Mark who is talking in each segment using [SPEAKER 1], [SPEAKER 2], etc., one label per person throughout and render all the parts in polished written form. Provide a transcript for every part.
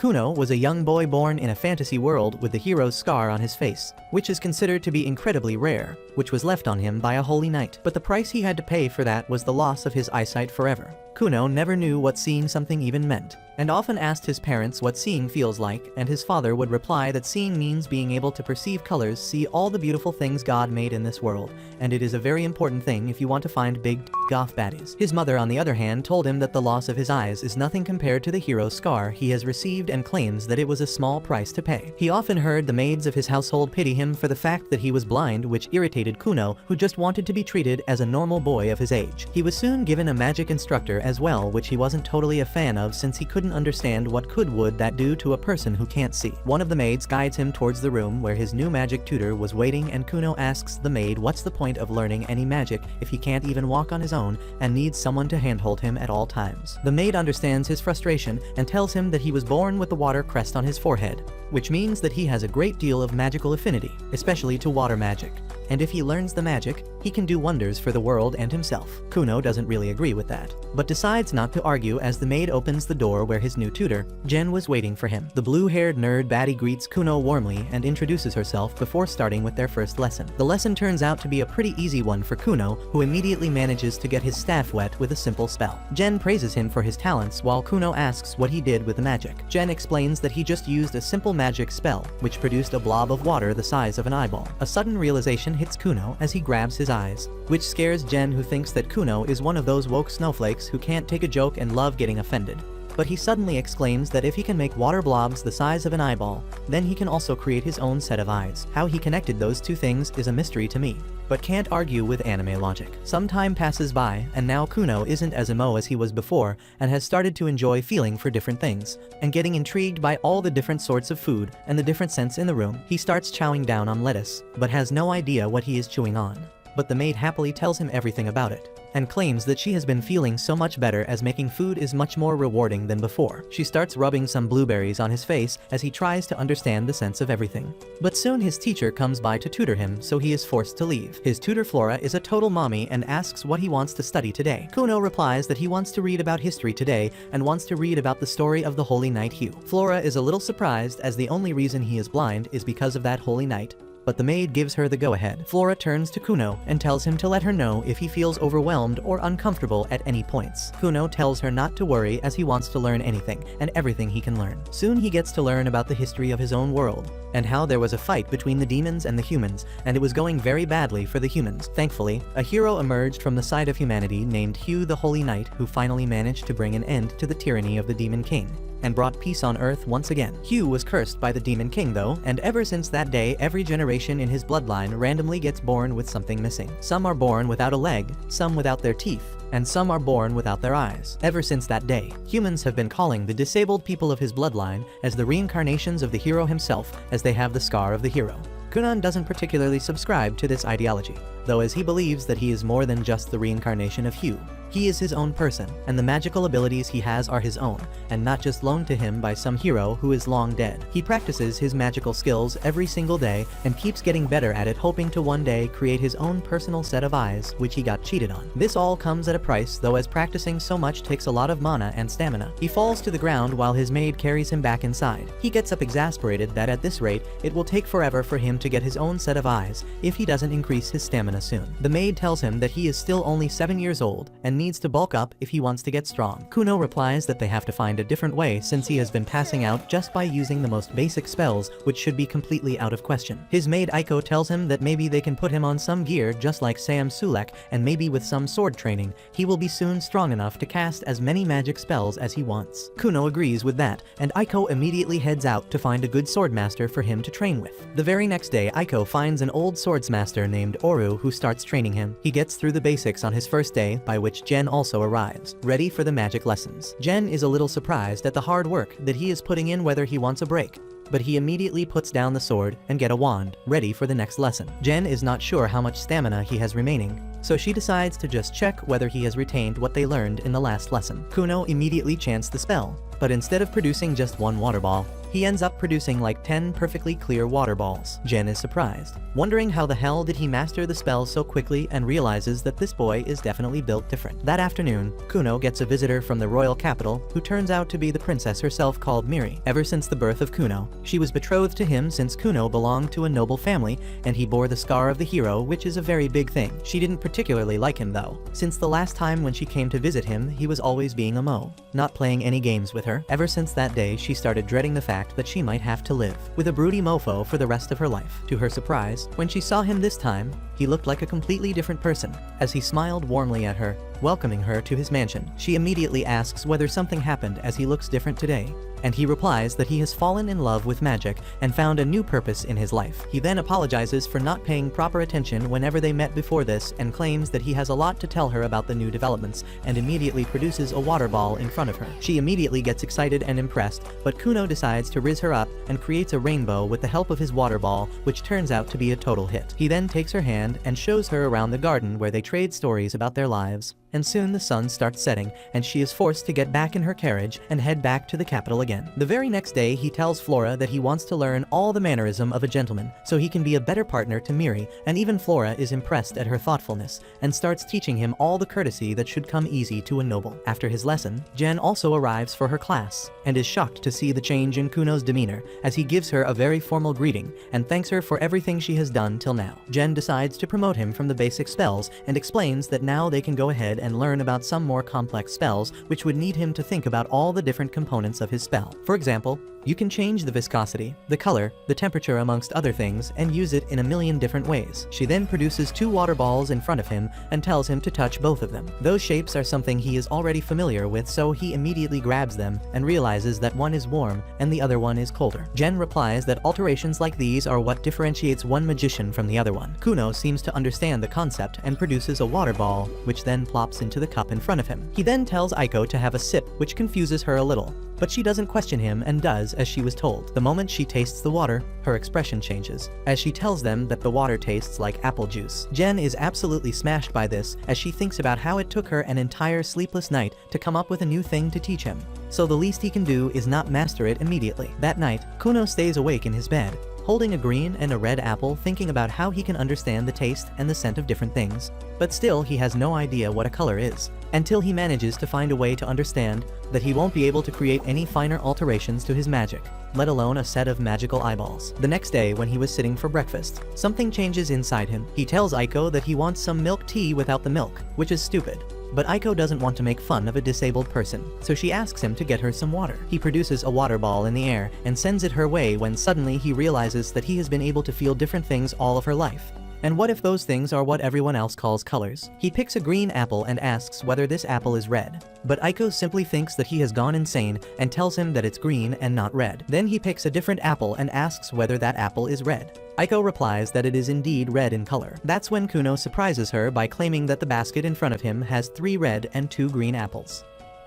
[SPEAKER 1] Kuno was a young boy born in a fantasy world with the hero's scar on his face, which is considered to be incredibly rare, which was left on him by a holy knight. But the price he had to pay for that was the loss of his eyesight forever. Kuno never knew what seeing something even meant, and often asked his parents what seeing feels like, and his father would reply that seeing means being able to perceive colors, see all the beautiful things God made in this world, and it is a very important thing if you want to find big goth baddies. His mother, on the other hand, told him that the loss of his eyes is nothing compared to the hero's scar he has received, and claims that it was a small price to pay. He often heard the maids of his household pity him for the fact that he was blind, which irritated Kuno, who just wanted to be treated as a normal boy of his age. He was soon given a magic instructor as well, which he wasn't totally a fan of since he couldn't understand what would that do to a person who can't see. One of the maids guides him towards the room where his new magic tutor was waiting, and Kuno asks the maid what's the point of learning any magic if he can't even walk on his own and needs someone to handhold him at all times. The maid understands his frustration and tells him that he was born with the water crest on his forehead, which means that he has a great deal of magical affinity, especially to water magic. And if he learns the magic, he can do wonders for the world and himself. Kuno doesn't really agree with that, but decides not to argue as the maid opens the door where his new tutor, Jen, was waiting for him. The blue-haired nerd baddie greets Kuno warmly and introduces herself before starting with their first lesson. The lesson turns out to be a pretty easy one for Kuno, who immediately manages to get his staff wet with a simple spell. Jen praises him for his talents while Kuno asks what he did with the magic. Jen explains that he just used a simple magic spell, which produced a blob of water the size of an eyeball. A sudden realization hits Kuno as he grabs his eyes, which scares Jen, who thinks that Kuno is one of those woke snowflakes who can't take a joke and love getting offended. But he suddenly exclaims that if he can make water blobs the size of an eyeball, then he can also create his own set of eyes. How he connected those two things is a mystery to me, but can't argue with anime logic. Some time passes by, and now Kuno isn't as emo as he was before, and has started to enjoy feeling for different things, and getting intrigued by all the different sorts of food, and the different scents in the room. He starts chowing down on lettuce, but has no idea what he is chewing on. But the maid happily tells him everything about it, and claims that she has been feeling so much better as making food is much more rewarding than before. She starts rubbing some blueberries on his face as he tries to understand the sense of everything. But soon his teacher comes by to tutor him, so he is forced to leave. His tutor Flora is a total mommy and asks what he wants to study today. Kuno replies that he wants to read about history today and wants to read about the story of the Holy Knight Hugh. Flora is a little surprised as the only reason he is blind is because of that Holy Knight, but the maid gives her the go-ahead. Flora turns to Kuno and tells him to let her know if he feels overwhelmed or uncomfortable at any points. Kuno tells her not to worry as he wants to learn anything and everything he can learn. Soon he gets to learn about the history of his own world, and how there was a fight between the demons and the humans, and it was going very badly for the humans. Thankfully, a hero emerged from the side of humanity named Hugh the Holy Knight, who finally managed to bring an end to the tyranny of the Demon King and brought peace on Earth once again. Hugh was cursed by the Demon King though, and ever since that day every generation in his bloodline randomly gets born with something missing. Some are born without a leg, some without their teeth, and some are born without their eyes. Ever since that day, humans have been calling the disabled people of his bloodline as the reincarnations of the hero himself, as they have the scar of the hero. Kuno doesn't particularly subscribe to this ideology, though, as he believes that he is more than just the reincarnation of Hugh. He is his own person, and the magical abilities he has are his own, and not just loaned to him by some hero who is long dead. He practices his magical skills every single day and keeps getting better at it, hoping to one day create his own personal set of eyes, which he got cheated on. This all comes at a price though, as practicing so much takes a lot of mana and stamina. He falls to the ground while his maid carries him back inside. He gets up exasperated that at this rate, it will take forever for him to get his own set of eyes if he doesn't increase his stamina soon. The maid tells him that he is still only 7 years old and needs to bulk up if he wants to get strong. Kuno replies that they have to find a different way since he has been passing out just by using the most basic spells, which should be completely out of question. His maid Aiko tells him that maybe they can put him on some gear just like Sam Sulek, and maybe with some sword training, he will be soon strong enough to cast as many magic spells as he wants. Kuno agrees with that, and Aiko immediately heads out to find a good swordmaster for him to train with. The very next day, Aiko finds an old swordsmaster named Oru who starts training him. He gets through the basics on his first day, by which Jen also arrives, ready for the magic lessons. Jen is a little surprised at the hard work that he is putting in, whether he wants a break, but he immediately puts down the sword and get a wand, ready for the next lesson. Jen is not sure how much stamina he has remaining, so she decides to just check whether he has retained what they learned in the last lesson. Kuno immediately chants the spell, but instead of producing just one water ball, he ends up producing like 10 perfectly clear water balls. Jen is surprised, wondering how the hell did he master the spell so quickly, and realizes that this boy is definitely built different. That afternoon, Kuno gets a visitor from the royal capital who turns out to be the princess herself called Miri. Ever since the birth of Kuno, she was betrothed to him since Kuno belonged to a noble family and he bore the scar of the hero, which is a very big thing. She didn't particularly like him though, since the last time when she came to visit him, he was always being a mo, not playing any games with her. Ever since that day, she started dreading the fact that she might have to live with a broody mofo for the rest of her life. To her surprise, when she saw him this time, he looked like a completely different person. As he smiled warmly at her, welcoming her to his mansion, she immediately asks whether something happened as he looks different today, and he replies that he has fallen in love with magic and found a new purpose in his life. He then apologizes for not paying proper attention whenever they met before this and claims that he has a lot to tell her about the new developments, and immediately produces a water ball in front of her. She immediately gets excited and impressed, but Kuno decides to riz her up and creates a rainbow with the help of his water ball, which turns out to be a total hit. He then takes her hand and shows her around the garden where they trade stories about their lives. And soon the sun starts setting, and she is forced to get back in her carriage and head back to the capital again. The very next day, he tells Flora that he wants to learn all the mannerism of a gentleman, so he can be a better partner to Miri, and even Flora is impressed at her thoughtfulness, and starts teaching him all the courtesy that should come easy to a noble. After his lesson, Jen also arrives for her class, and is shocked to see the change in Kuno's demeanor, as he gives her a very formal greeting, and thanks her for everything she has done till now. Jen decides to promote him from the basic spells, and explains that now they can go ahead and learn about some more complex spells, which would need him to think about all the different components of his spell. For example, you can change the viscosity, the color, the temperature amongst other things, and use it in a million different ways. She then produces 2 water balls in front of him and tells him to touch both of them. Those shapes are something he is already familiar with, so he immediately grabs them and realizes that one is warm and the other one is colder. Jen replies that alterations like these are what differentiates one magician from the other one. Kuno seems to understand the concept and produces a water ball, which then plops into the cup in front of him. He then tells Aiko to have a sip, which confuses her a little, but she doesn't question him and does as she was told. The moment she tastes the water, her expression changes, as she tells them that the water tastes like apple juice. Jen is absolutely smashed by this, as she thinks about how it took her an entire sleepless night to come up with a new thing to teach him. So the least he can do is not master it immediately. That night, Kuno stays awake in his bed, holding a green and a red apple, thinking about how he can understand the taste and the scent of different things. But still, he has no idea what a color is, until he manages to find a way to understand that he won't be able to create any finer alterations to his magic, let alone a set of magical eyeballs. The next day, when he was sitting for breakfast, something changes inside him. He tells Aiko that he wants some milk tea without the milk, which is stupid. But Aiko doesn't want to make fun of a disabled person, so she asks him to get her some water. He produces a water ball in the air and sends it her way when suddenly he realizes that he has been able to feel different things all of her life. And what if those things are what everyone else calls colors? He picks a green apple and asks whether this apple is red. But Aiko simply thinks that he has gone insane and tells him that it's green and not red. Then he picks a different apple and asks whether that apple is red. Aiko replies that it is indeed red in color. That's when Kuno surprises her by claiming that the basket in front of him has 3 red and 2 green apples.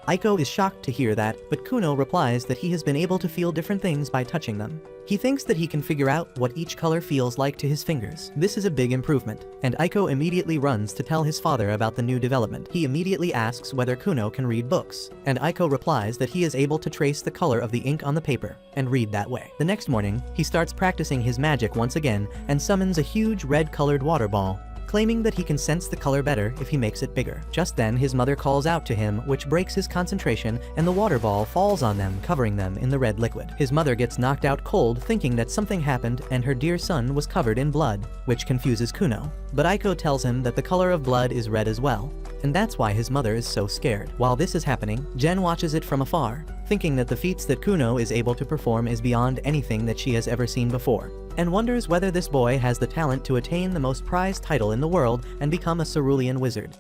[SPEAKER 1] Aiko is shocked to hear that, but Kuno replies that he has been able to feel different things by touching them. He thinks that he can figure out what each color feels like to his fingers. This is a big improvement, and Aiko immediately runs to tell his father about the new development. He immediately asks whether Kuno can read books, and Aiko replies that he is able to trace the color of the ink on the paper and read that way. The next morning, he starts practicing his magic once again and summons a huge red-colored water ball, claiming that he can sense the color better if he makes it bigger. Just then, his mother calls out to him, which breaks his concentration, and the water ball falls on them, covering them in the red liquid. His mother gets knocked out cold, thinking that something happened and her dear son was covered in blood, which confuses Kuno. But Aiko tells him that the color of blood is red as well, and that's why his mother is so scared. While this is happening, Jen watches it from afar, thinking that the feats that Kuno is able to perform is beyond anything that she has ever seen before, and wonders whether this boy has the talent to attain the most prized title in the world and become a cerulean wizard.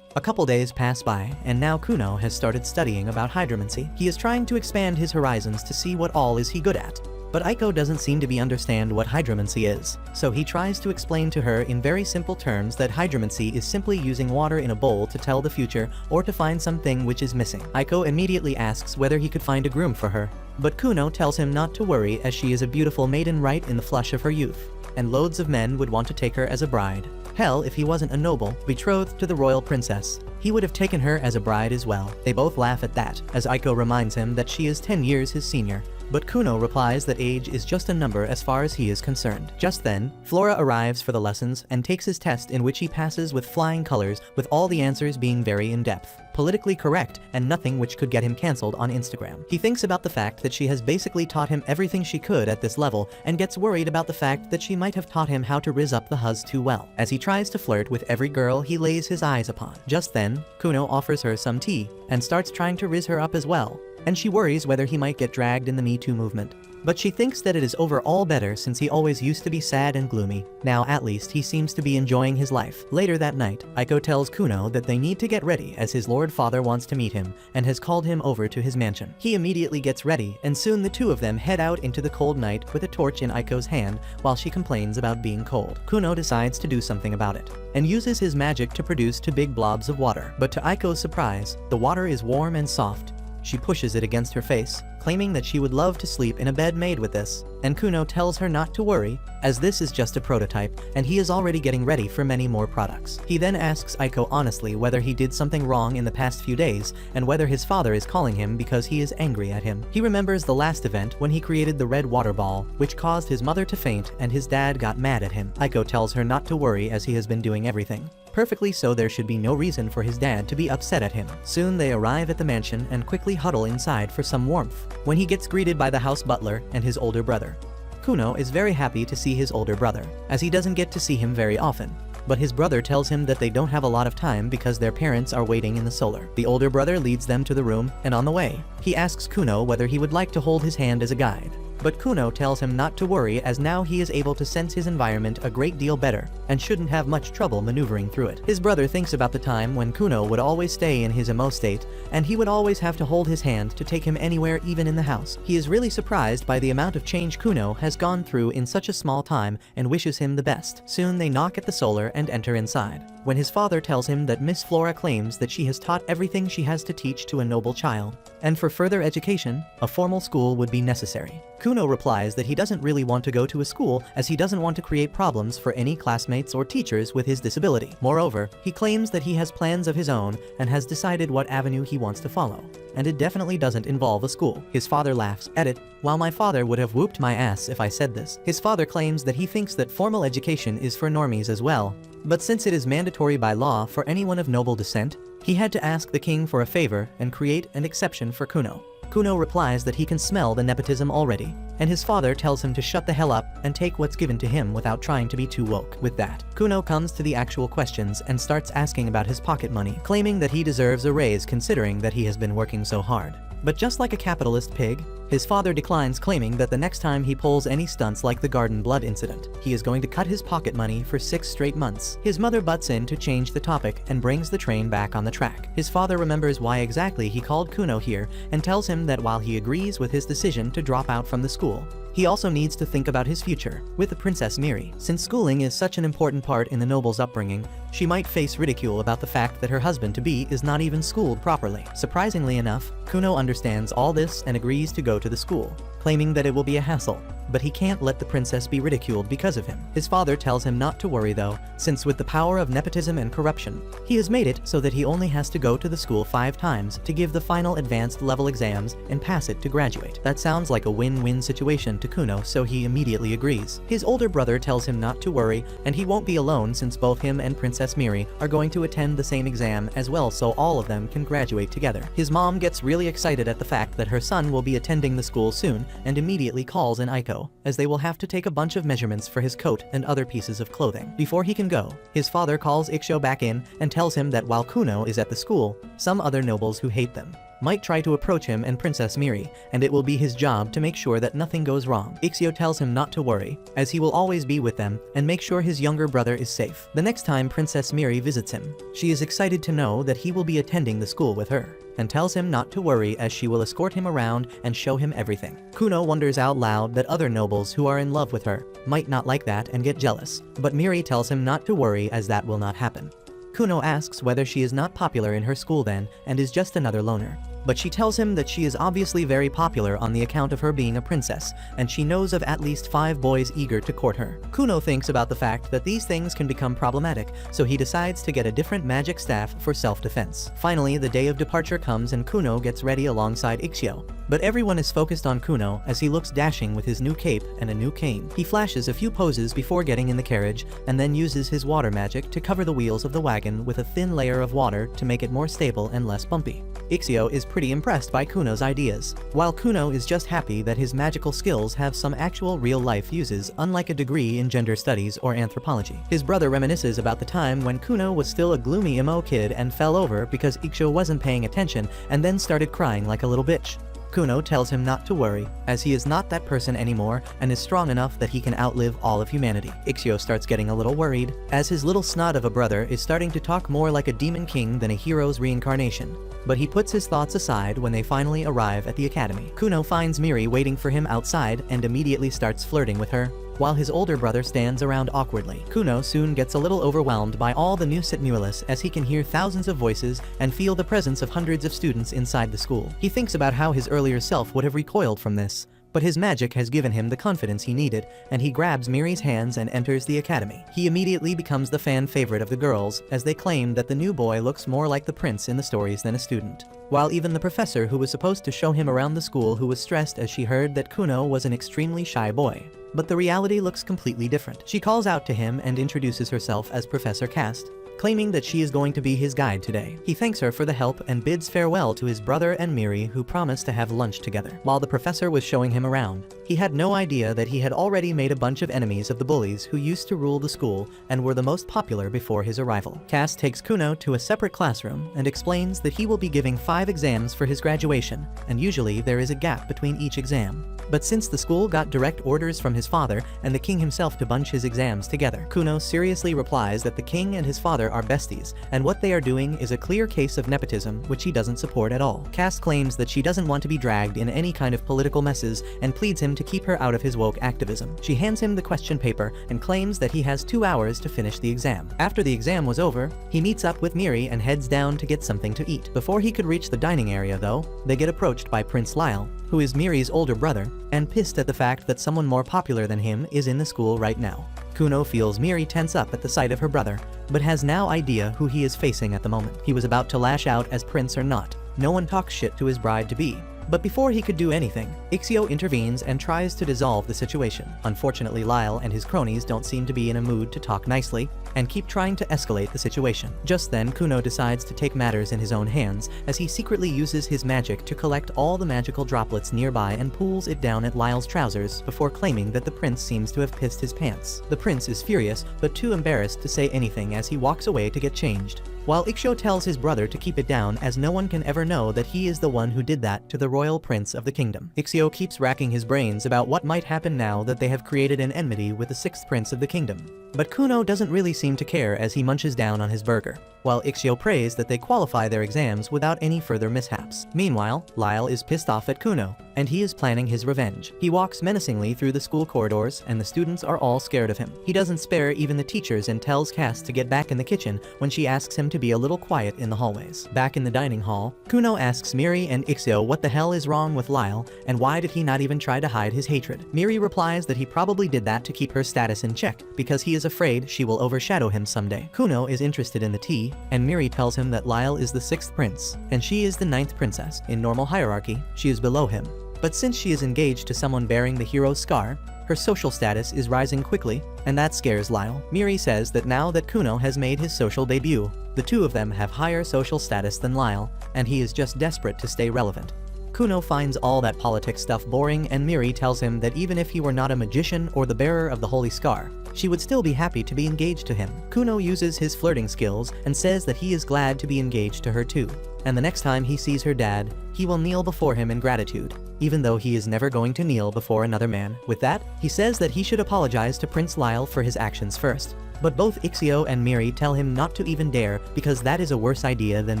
[SPEAKER 1] A couple days pass by, and now Kuno has started studying about hydromancy. He is trying to expand his horizons to see what all is he good at. But Aiko doesn't seem to understand what hydromancy is, so he tries to explain to her in very simple terms that hydromancy is simply using water in a bowl to tell the future or to find something which is missing. Aiko immediately asks whether he could find a groom for her, but Kuno tells him not to worry, as she is a beautiful maiden right in the flush of her youth, and loads of men would want to take her as a bride. Hell, if he wasn't a noble, betrothed to the royal princess, he would have taken her as a bride as well. They both laugh at that, as Aiko reminds him that she is 10 years his senior. But Kuno replies that age is just a number as far as he is concerned. Just then, Flora arrives for the lessons and takes his test, in which he passes with flying colors, with all the answers being very in-depth, politically correct, and nothing which could get him cancelled on Instagram. He thinks about the fact that she has basically taught him everything she could at this level, and gets worried about the fact that she might have taught him how to rizz up the huzz too well, as he tries to flirt with every girl he lays his eyes upon. Just then, Kuno offers her some tea, and starts trying to rizz her up as well, and she worries whether he might get dragged in the Me Too movement. But she thinks that it is overall better, since he always used to be sad and gloomy. Now at least he seems to be enjoying his life. Later that night, Aiko tells Kuno that they need to get ready, as his lord father wants to meet him and has called him over to his mansion. He immediately gets ready, and soon the two of them head out into the cold night with a torch in Aiko's hand while she complains about being cold. Kuno decides to do something about it and uses his magic to produce two big blobs of water. But to Aiko's surprise, the water is warm and soft. She pushes it against her face, claiming that she would love to sleep in a bed made with this, and Kuno tells her not to worry, as this is just a prototype and he is already getting ready for many more products. He then asks Aiko honestly whether he did something wrong in the past few days, and whether his father is calling him because he is angry at him. He remembers the last event when he created the red water ball, which caused his mother to faint and his dad got mad at him. Aiko tells her not to worry, as he has been doing everything perfectly, so there should be no reason for his dad to be upset at him. Soon they arrive at the mansion and quickly huddle inside for some warmth, when he gets greeted by the house butler and his older brother. Kuno is very happy to see his older brother, as he doesn't get to see him very often. But his brother tells him that they don't have a lot of time because their parents are waiting in the solar. The older brother leads them to the room, and on the way, he asks Kuno whether he would like to hold his hand as a guide. But Kuno tells him not to worry, as now he is able to sense his environment a great deal better and shouldn't have much trouble maneuvering through it. His brother thinks about the time when Kuno would always stay in his emo state and he would always have to hold his hand to take him anywhere, even in the house. He is really surprised by the amount of change Kuno has gone through in such a small time and wishes him the best. Soon they knock at the solar and enter inside, when his father tells him that Miss Flora claims that she has taught everything she has to teach to a noble child, and for further education, a formal school would be necessary. Kuno replies that he doesn't really want to go to a school, as he doesn't want to create problems for any classmates or teachers with his disability. Moreover, he claims that he has plans of his own and has decided what avenue he wants to follow, and it definitely doesn't involve a school. His father laughs at it. While my father would have whooped my ass if I said this. His father claims that he thinks that formal education is for normies as well, but since it is mandatory by law for anyone of noble descent, he had to ask the king for a favor and create an exception for Kuno. Kuno replies that he can smell the nepotism already, and his father tells him to shut the hell up and take what's given to him without trying to be too woke. With that, Kuno comes to the actual questions and starts asking about his pocket money, claiming that he deserves a raise considering that he has been working so hard. But just like a capitalist pig, his father declines, claiming that the next time he pulls any stunts like the garden blood incident, he is going to cut his pocket money for 6 straight months. His mother butts in to change the topic and brings the train back on the track. His father remembers why exactly he called Kuno here and tells him that while he agrees with his decision to drop out from the school, he also needs to think about his future with the Princess Miri. Since schooling is such an important part in the noble's upbringing, she might face ridicule about the fact that her husband-to-be is not even schooled properly. Surprisingly enough, Kuno understands all this and agrees to go to the school, claiming that it will be a hassle, but he can't let the princess be ridiculed because of him. His father tells him not to worry though, since with the power of nepotism and corruption, he has made it so that he only has to go to the school 5 times to give the final advanced level exams and pass it to graduate. That sounds like a win-win situation to Kuno, so he immediately agrees. His older brother tells him not to worry, and he won't be alone since both him and Princess Miri are going to attend the same exam as well, so all of them can graduate together. His mom gets really excited at the fact that her son will be attending the school soon and immediately calls in Aiko, as they will have to take a bunch of measurements for his coat and other pieces of clothing. Before he can go, his father calls Ixio back in and tells him that while Kuno is at the school, some other nobles who hate them might try to approach him and Princess Miri, and it will be his job to make sure that nothing goes wrong. Ixio tells him not to worry, as he will always be with them and make sure his younger brother is safe. The next time Princess Miri visits him, she is excited to know that he will be attending the school with her, and tells him not to worry as she will escort him around and show him everything. Kuno wonders out loud that other nobles who are in love with her might not like that and get jealous, but Miri tells him not to worry as that will not happen. Kuno asks whether she is not popular in her school then and is just another loner. but she tells him that she is obviously very popular on the account of her being a princess, and she knows of at least 5 boys eager to court her. Kuno thinks about the fact that these things can become problematic, so he decides to get a different magic staff for self-defense. Finally, the day of departure comes and Kuno gets ready alongside Ixio. But everyone is focused on Kuno as he looks dashing with his new cape and a new cane. He flashes a few poses before getting in the carriage, and then uses his water magic to cover the wheels of the wagon with a thin layer of water to make it more stable and less bumpy. Ixio is pretty impressed by Kuno's ideas, while Kuno is just happy that his magical skills have some actual real-life uses, unlike a degree in gender studies or anthropology. His brother reminisces about the time when Kuno was still a gloomy emo kid and fell over because Ixio wasn't paying attention and then started crying like a little bitch. Kuno tells him not to worry, as he is not that person anymore and is strong enough that he can outlive all of humanity. Ixio starts getting a little worried, as his little snot of a brother is starting to talk more like a demon king than a hero's reincarnation. But he puts his thoughts aside when they finally arrive at the academy. Kuno finds Miri waiting for him outside and immediately starts flirting with her, while his older brother stands around awkwardly. Kuno soon gets a little overwhelmed by all the new stimulus as he can hear thousands of voices and feel the presence of hundreds of students inside the school. He thinks about how his earlier self would have recoiled from this, but his magic has given him the confidence he needed, and he grabs Miri's hands and enters the academy. He immediately becomes the fan favorite of the girls, as they claim that the new boy looks more like the prince in the stories than a student. While even the professor who was supposed to show him around the school who was stressed as she heard that Kuno was an extremely shy boy. But the reality looks completely different. She calls out to him and introduces herself as Professor Cast, claiming that she is going to be his guide today. He thanks her for the help and bids farewell to his brother and Miri, who promised to have lunch together. While the professor was showing him around, he had no idea that he had already made a bunch of enemies of the bullies who used to rule the school and were the most popular before his arrival. Cass takes Kuno to a separate classroom and explains that he will be giving 5 exams for his graduation, and usually there is a gap between each exam. But since the school got direct orders from his father and the king himself to bunch his exams together, Kuno seriously replies that the king and his father are besties, and what they are doing is a clear case of nepotism, which he doesn't support at all. Cass claims that she doesn't want to be dragged in any kind of political messes and pleads him to keep her out of his woke activism. She hands him the question paper and claims that he has 2 hours to finish the exam. After the exam was over, he meets up with Miri and heads down to get something to eat. Before he could reach the dining area though, they get approached by Prince Lyle, who is Miri's older brother, and pissed at the fact that someone more popular than him is in the school right now. Kuno feels Miri tense up at the sight of her brother, but has no idea who he is facing at the moment. He was about to lash out as prince or not. No one talks shit to his bride-to-be. But before he could do anything, Ixio intervenes and tries to dissolve the situation. Unfortunately, Lyle and his cronies don't seem to be in a mood to talk nicely, and keep trying to escalate the situation. Just then, Kuno decides to take matters in his own hands, as he secretly uses his magic to collect all the magical droplets nearby and pulls it down at Lyle's trousers before claiming that the prince seems to have pissed his pants. The prince is furious, but too embarrassed to say anything as he walks away to get changed, while Ixio tells his brother to keep it down as no one can ever know that he is the one who did that to the royal prince of the kingdom. Ixio keeps racking his brains about what might happen now that they have created an enmity with the 6th prince of the kingdom. But Kuno doesn't really seem to care as he munches down on his burger, while Ixio prays that they qualify their exams without any further mishaps. Meanwhile, Lyle is pissed off at Kuno, and he is planning his revenge. He walks menacingly through the school corridors, and the students are all scared of him. He doesn't spare even the teachers and tells Cass to get back in the kitchen when she asks him to be a little quiet in the hallways. Back in the dining hall, Kuno asks Miri and Ixio what the hell is wrong with Lyle, and why did he not even try to hide his hatred. Miri replies that he probably did that to keep her status in check, because he is afraid she will overshadow him someday. Kuno is interested in the tea, and Miri tells him that Lyle is the 6th prince, and she is the 9th princess. In normal hierarchy, she is below him. But since she is engaged to someone bearing the hero's scar, her social status is rising quickly, and that scares Lyle. Miri says that now that Kuno has made his social debut, the two of them have higher social status than Lyle, and he is just desperate to stay relevant. Kuno finds all that politics stuff boring, and Miri tells him that even if he were not a magician or the bearer of the holy scar, she would still be happy to be engaged to him. Kuno uses his flirting skills and says that he is glad to be engaged to her too, and the next time he sees her dad, he will kneel before him in gratitude, even though he is never going to kneel before another man. With that, he says that he should apologize to Prince Lyle for his actions first. But both Ixio and Miri tell him not to even dare, because that is a worse idea than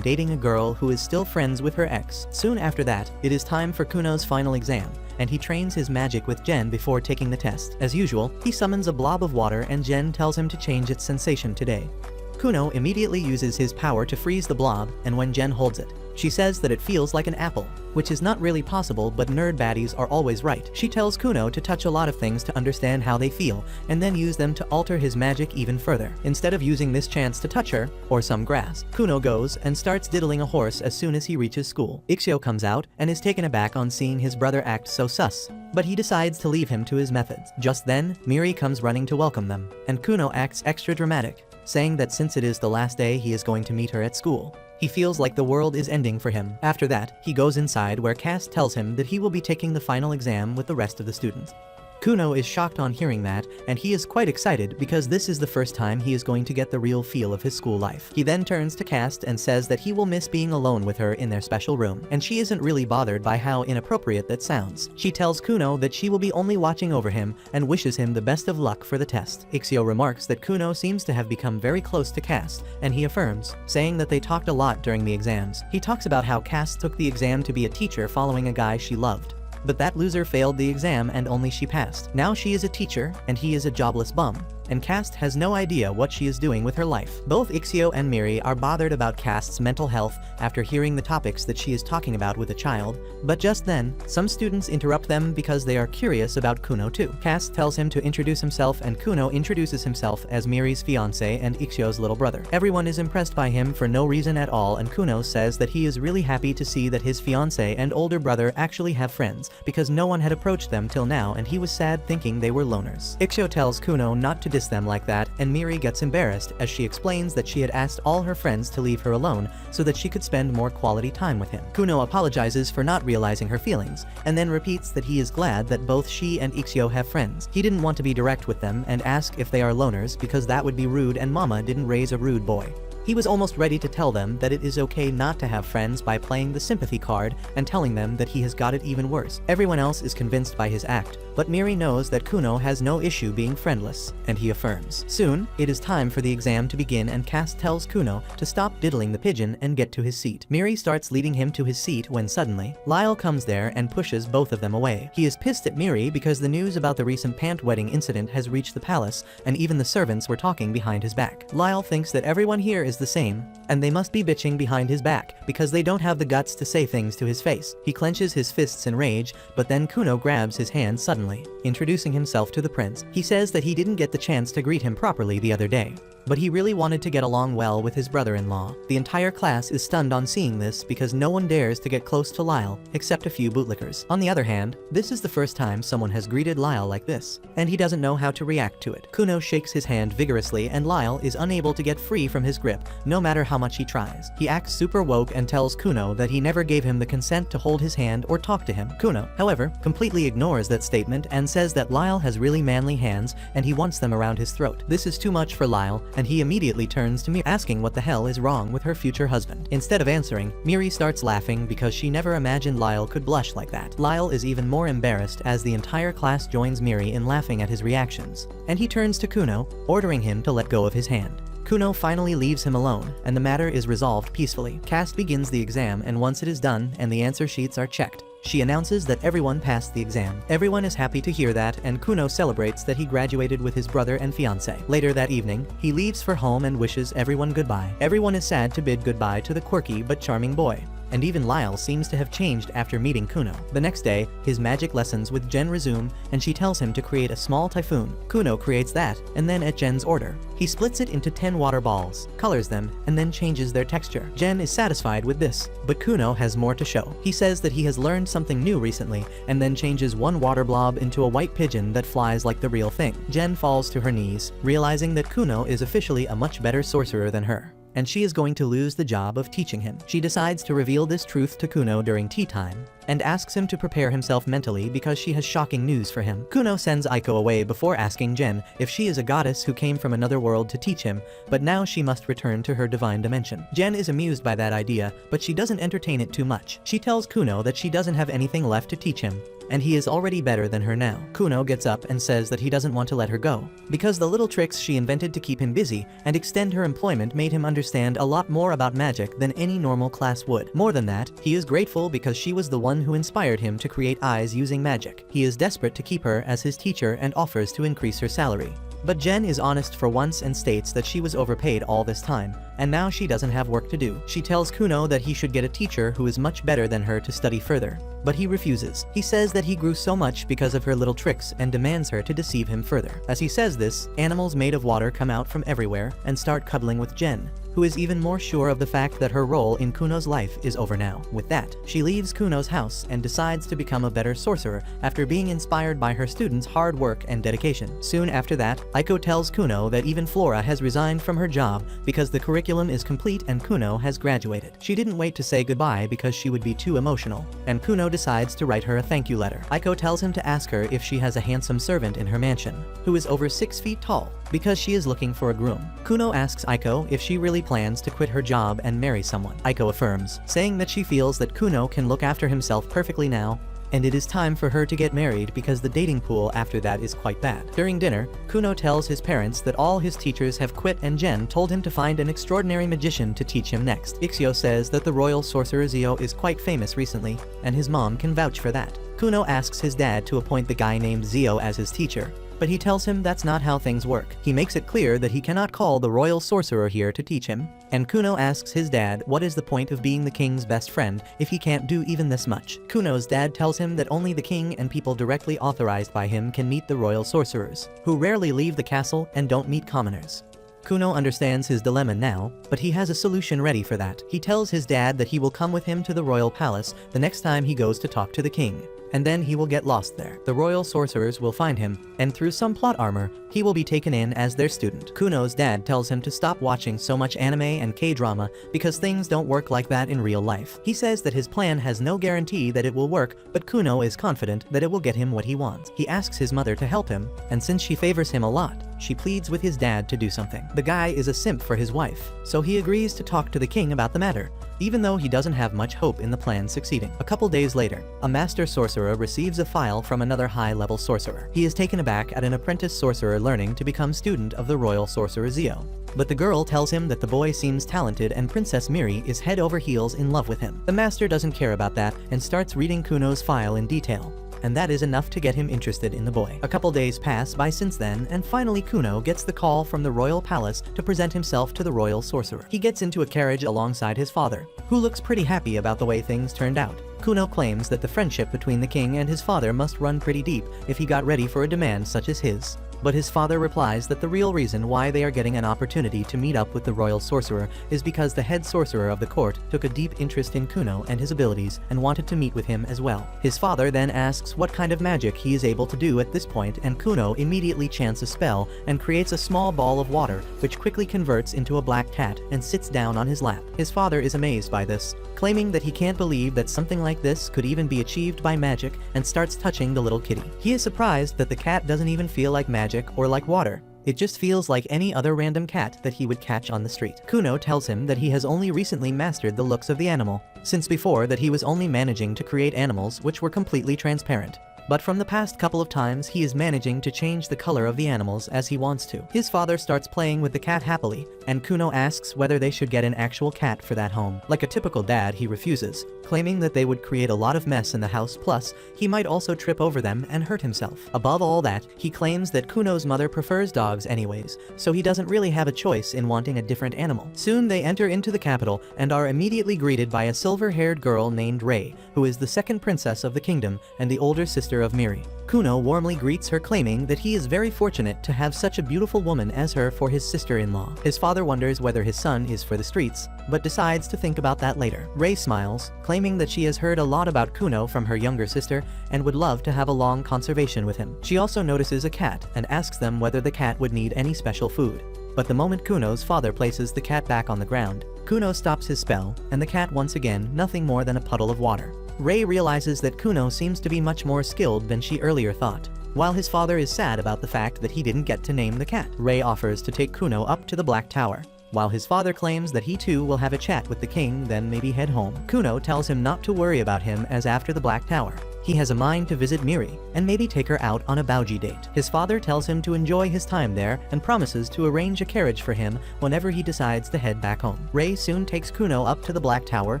[SPEAKER 1] dating a girl who is still friends with her ex. Soon after that, it is time for Kuno's final exam, and he trains his magic with Jen before taking the test. As usual, he summons a blob of water and Jen tells him to change its sensation today. Kuno immediately uses his power to freeze the blob, and when Jen holds it, She says that it feels like an apple, which is not really possible, but nerd baddies are always right. She tells Kuno to touch a lot of things to understand how they feel, and then use them to alter his magic even further. Instead of using this chance to touch her, or some grass, Kuno goes and starts diddling a horse as soon as he reaches school. Ixio comes out and is taken aback on seeing his brother act so sus, but he decides to leave him to his methods. Just then, Miri comes running to welcome them, and Kuno acts extra dramatic, saying that since it is the last day he is going to meet her at school, he feels like the world is ending for him. After that, he goes inside where Cass tells him that he will be taking the final exam with the rest of the students. Kuno is shocked on hearing that, and he is quite excited because this is the first time he is going to get the real feel of his school life. He then turns to Cass and says that he will miss being alone with her in their special room, and she isn't really bothered by how inappropriate that sounds. She tells Kuno that she will be only watching over him and wishes him the best of luck for the test. Ixio remarks that Kuno seems to have become very close to Cass, and he affirms, saying that they talked a lot during the exams. He talks about how Cass took the exam to be a teacher following a guy she loved, but that loser failed the exam and only she passed. Now she is a teacher, and he is a jobless bum, and Cass has no idea what she is doing with her life. Both Ixio and Miri are bothered about Cass's mental health after hearing the topics that she is talking about with a child, but just then, some students interrupt them because they are curious about Kuno too. Cass tells him to introduce himself, and Kuno introduces himself as Miri's fiancé and Ixio's little brother. Everyone is impressed by him for no reason at all, and Kuno says that he is really happy to see that his fiancé and older brother actually have friends, because no one had approached them till now, and he was sad thinking they were loners. Ixio tells Kuno not to diss them like that, and Miri gets embarrassed as she explains that she had asked all her friends to leave her alone so that she could spend more quality time with him. Kuno apologizes for not realizing her feelings, and then repeats that he is glad that both she and Ixio have friends. He didn't want to be direct with them and ask if they are loners because that would be rude, and Mama didn't raise a rude boy. He was almost ready to tell them that it is okay not to have friends by playing the sympathy card and telling them that he has got it even worse. Everyone else is convinced by his act, but Miri knows that Kuno has no issue being friendless, and he affirms. Soon, it is time for the exam to begin, and Cass tells Kuno to stop diddling the pigeon and get to his seat. Miri starts leading him to his seat when suddenly, Lyle comes there and pushes both of them away. He is pissed at Miri because the news about the recent pant wedding incident has reached the palace, and even the servants were talking behind his back. Lyle thinks that everyone here is the same, and they must be bitching behind his back because they don't have the guts to say things to his face. He clenches his fists in rage, but then Kuno grabs his hand suddenly, introducing himself to the prince. He says that he didn't get the chance to greet him properly the other day, but he really wanted to get along well with his brother-in-law. The entire class is stunned on seeing this because no one dares to get close to Lyle, except a few bootlickers. On the other hand, this is the first time someone has greeted Lyle like this, and he doesn't know how to react to it. Kuno shakes his hand vigorously, and Lyle is unable to get free from his grip, no matter how much he tries. He acts super woke and tells Kuno that he never gave him the consent to hold his hand or talk to him. Kuno, however, completely ignores that statement and says that Lyle has really manly hands and he wants them around his throat. This is too much for Lyle, and he immediately turns to Miri, asking what the hell is wrong with her future husband. Instead of answering, Miri starts laughing because she never imagined Lyle could blush like that. Lyle is even more embarrassed as the entire class joins Miri in laughing at his reactions, and he turns to Kuno, ordering him to let go of his hand. Kuno finally leaves him alone, and the matter is resolved peacefully. Cass begins the exam, and once it is done and the answer sheets are checked, she announces that everyone passed the exam. Everyone is happy to hear that, and Kuno celebrates that he graduated with his brother and fiancé. Later that evening, he leaves for home and wishes everyone goodbye. Everyone is sad to bid goodbye to the quirky but charming boy, and even Lyle seems to have changed after meeting Kuno. The next day, his magic lessons with Jen resume, and she tells him to create a small typhoon. Kuno creates that, and then at Jen's order, he splits it into 10 water balls, colors them, and then changes their texture. Jen is satisfied with this, but Kuno has more to show. He says that he has learned something new recently, and then changes one water blob into a white pigeon that flies like the real thing. Jen falls to her knees, realizing that Kuno is officially a much better sorcerer than her, and she is going to lose the job of teaching him. She decides to reveal this truth to Kuno during tea time, and asks him to prepare himself mentally because she has shocking news for him. Kuno sends Aiko away before asking Jen if she is a goddess who came from another world to teach him, but now she must return to her divine dimension. Jen is amused by that idea, but she doesn't entertain it too much. She tells Kuno that she doesn't have anything left to teach him, and he is already better than her now. Kuno gets up and says that he doesn't want to let her go, because the little tricks she invented to keep him busy and extend her employment made him understand a lot more about magic than any normal class would. More than that, he is grateful because she was the one who inspired him to create eyes using magic. He is desperate to keep her as his teacher and offers to increase her salary. But Jen is honest for once and states that she was overpaid all this time, and now she doesn't have work to do. She tells Kuno that he should get a teacher who is much better than her to study further, but he refuses. He says that he grew so much because of her little tricks and demands her to deceive him further. As he says this, animals made of water come out from everywhere and start cuddling with Jen, who is even more sure of the fact that her role in Kuno's life is over now. With that, she leaves Kuno's house and decides to become a better sorcerer after being inspired by her students' hard work and dedication. Soon after that, Aiko tells Kuno that even Flora has resigned from her job because the curriculum is complete and Kuno has graduated. She didn't wait to say goodbye because she would be too emotional, and Kuno decides to write her a thank you letter. Aiko tells him to ask her if she has a handsome servant in her mansion, who is over 6 feet tall, because she is looking for a groom. Kuno asks Aiko if she really plans to quit her job and marry someone. Aiko affirms, saying that she feels that Kuno can look after himself perfectly now, and it is time for her to get married because the dating pool after that is quite bad. During dinner, Kuno tells his parents that all his teachers have quit and Jen told him to find an extraordinary magician to teach him next. Ixio says that the royal sorcerer Zio is quite famous recently, and his mom can vouch for that. Kuno asks his dad to appoint the guy named Zio as his teacher, but he tells him that's not how things work. He makes it clear that he cannot call the royal sorcerer here to teach him, and Kuno asks his dad what is the point of being the king's best friend if he can't do even this much. Kuno's dad tells him that only the king and people directly authorized by him can meet the royal sorcerers, who rarely leave the castle and don't meet commoners. Kuno understands his dilemma now, but he has a solution ready for that. He tells his dad that he will come with him to the royal palace the next time he goes to talk to the king, and then he will get lost there. The royal sorcerers will find him, and through some plot armor, he will be taken in as their student. Kuno's dad tells him to stop watching so much anime and K-drama because things don't work like that in real life. He says that his plan has no guarantee that it will work, but Kuno is confident that it will get him what he wants. He asks his mother to help him, and since she favors him a lot, she pleads with his dad to do something. The guy is a simp for his wife, so he agrees to talk to the king about the matter, even though he doesn't have much hope in the plan succeeding. A couple days later, a master sorcerer receives a file from another high-level sorcerer. He is taken aback at an apprentice sorcerer learning to become student of the royal sorcerer Zio, but the girl tells him that the boy seems talented and Princess Miri is head over heels in love with him. The master doesn't care about that and starts reading Kuno's file in detail, and that is enough to get him interested in the boy. A couple days pass by since then, and finally Kuno gets the call from the royal palace to present himself to the royal sorcerer. He gets into a carriage alongside his father, who looks pretty happy about the way things turned out. Kuno claims that the friendship between the king and his father must run pretty deep if he got ready for a demand such as his. But his father replies that the real reason why they are getting an opportunity to meet up with the royal sorcerer is because the head sorcerer of the court took a deep interest in Kuno and his abilities and wanted to meet with him as well. His father then asks what kind of magic he is able to do at this point, and Kuno immediately chants a spell and creates a small ball of water which quickly converts into a black cat and sits down on his lap. His father is amazed by this, claiming that he can't believe that something like this could even be achieved by magic, and starts touching the little kitty. He is surprised that the cat doesn't even feel like magic or like water. It just feels like any other random cat that he would catch on the street. Kuno tells him that he has only recently mastered the looks of the animal, since before that he was only managing to create animals which were completely transparent. But from the past couple of times he is managing to change the color of the animals as he wants to. His father starts playing with the cat happily, and Kuno asks whether they should get an actual cat for that home. Like a typical dad, he refuses, claiming that they would create a lot of mess in the house, plus he might also trip over them and hurt himself. Above all that, he claims that Kuno's mother prefers dogs anyways, so he doesn't really have a choice in wanting a different animal. Soon they enter into the capital and are immediately greeted by a silver-haired girl named Rei, who is the second princess of the kingdom and the older sister of Miri. Kuno warmly greets her, claiming that he is very fortunate to have such a beautiful woman as her for his sister-in-law. His father wonders whether his son is for the streets, but decides to think about that later. Rei smiles, claiming that she has heard a lot about Kuno from her younger sister and would love to have a long conversation with him. She also notices a cat and asks them whether the cat would need any special food. But the moment Kuno's father places the cat back on the ground, Kuno stops his spell, and the cat once again nothing more than a puddle of water. Rei realizes that Kuno seems to be much more skilled than she earlier thought, while his father is sad about the fact that he didn't get to name the cat. Rei offers to take Kuno up to the Black Tower, while his father claims that he too will have a chat with the king, then maybe head home. Kuno tells him not to worry about him, as after the Black Tower, He has a mind to visit Miri, and maybe take her out on a bougie date. His father tells him to enjoy his time there and promises to arrange a carriage for him whenever he decides to head back home. Ray soon takes Kuno up to the Black Tower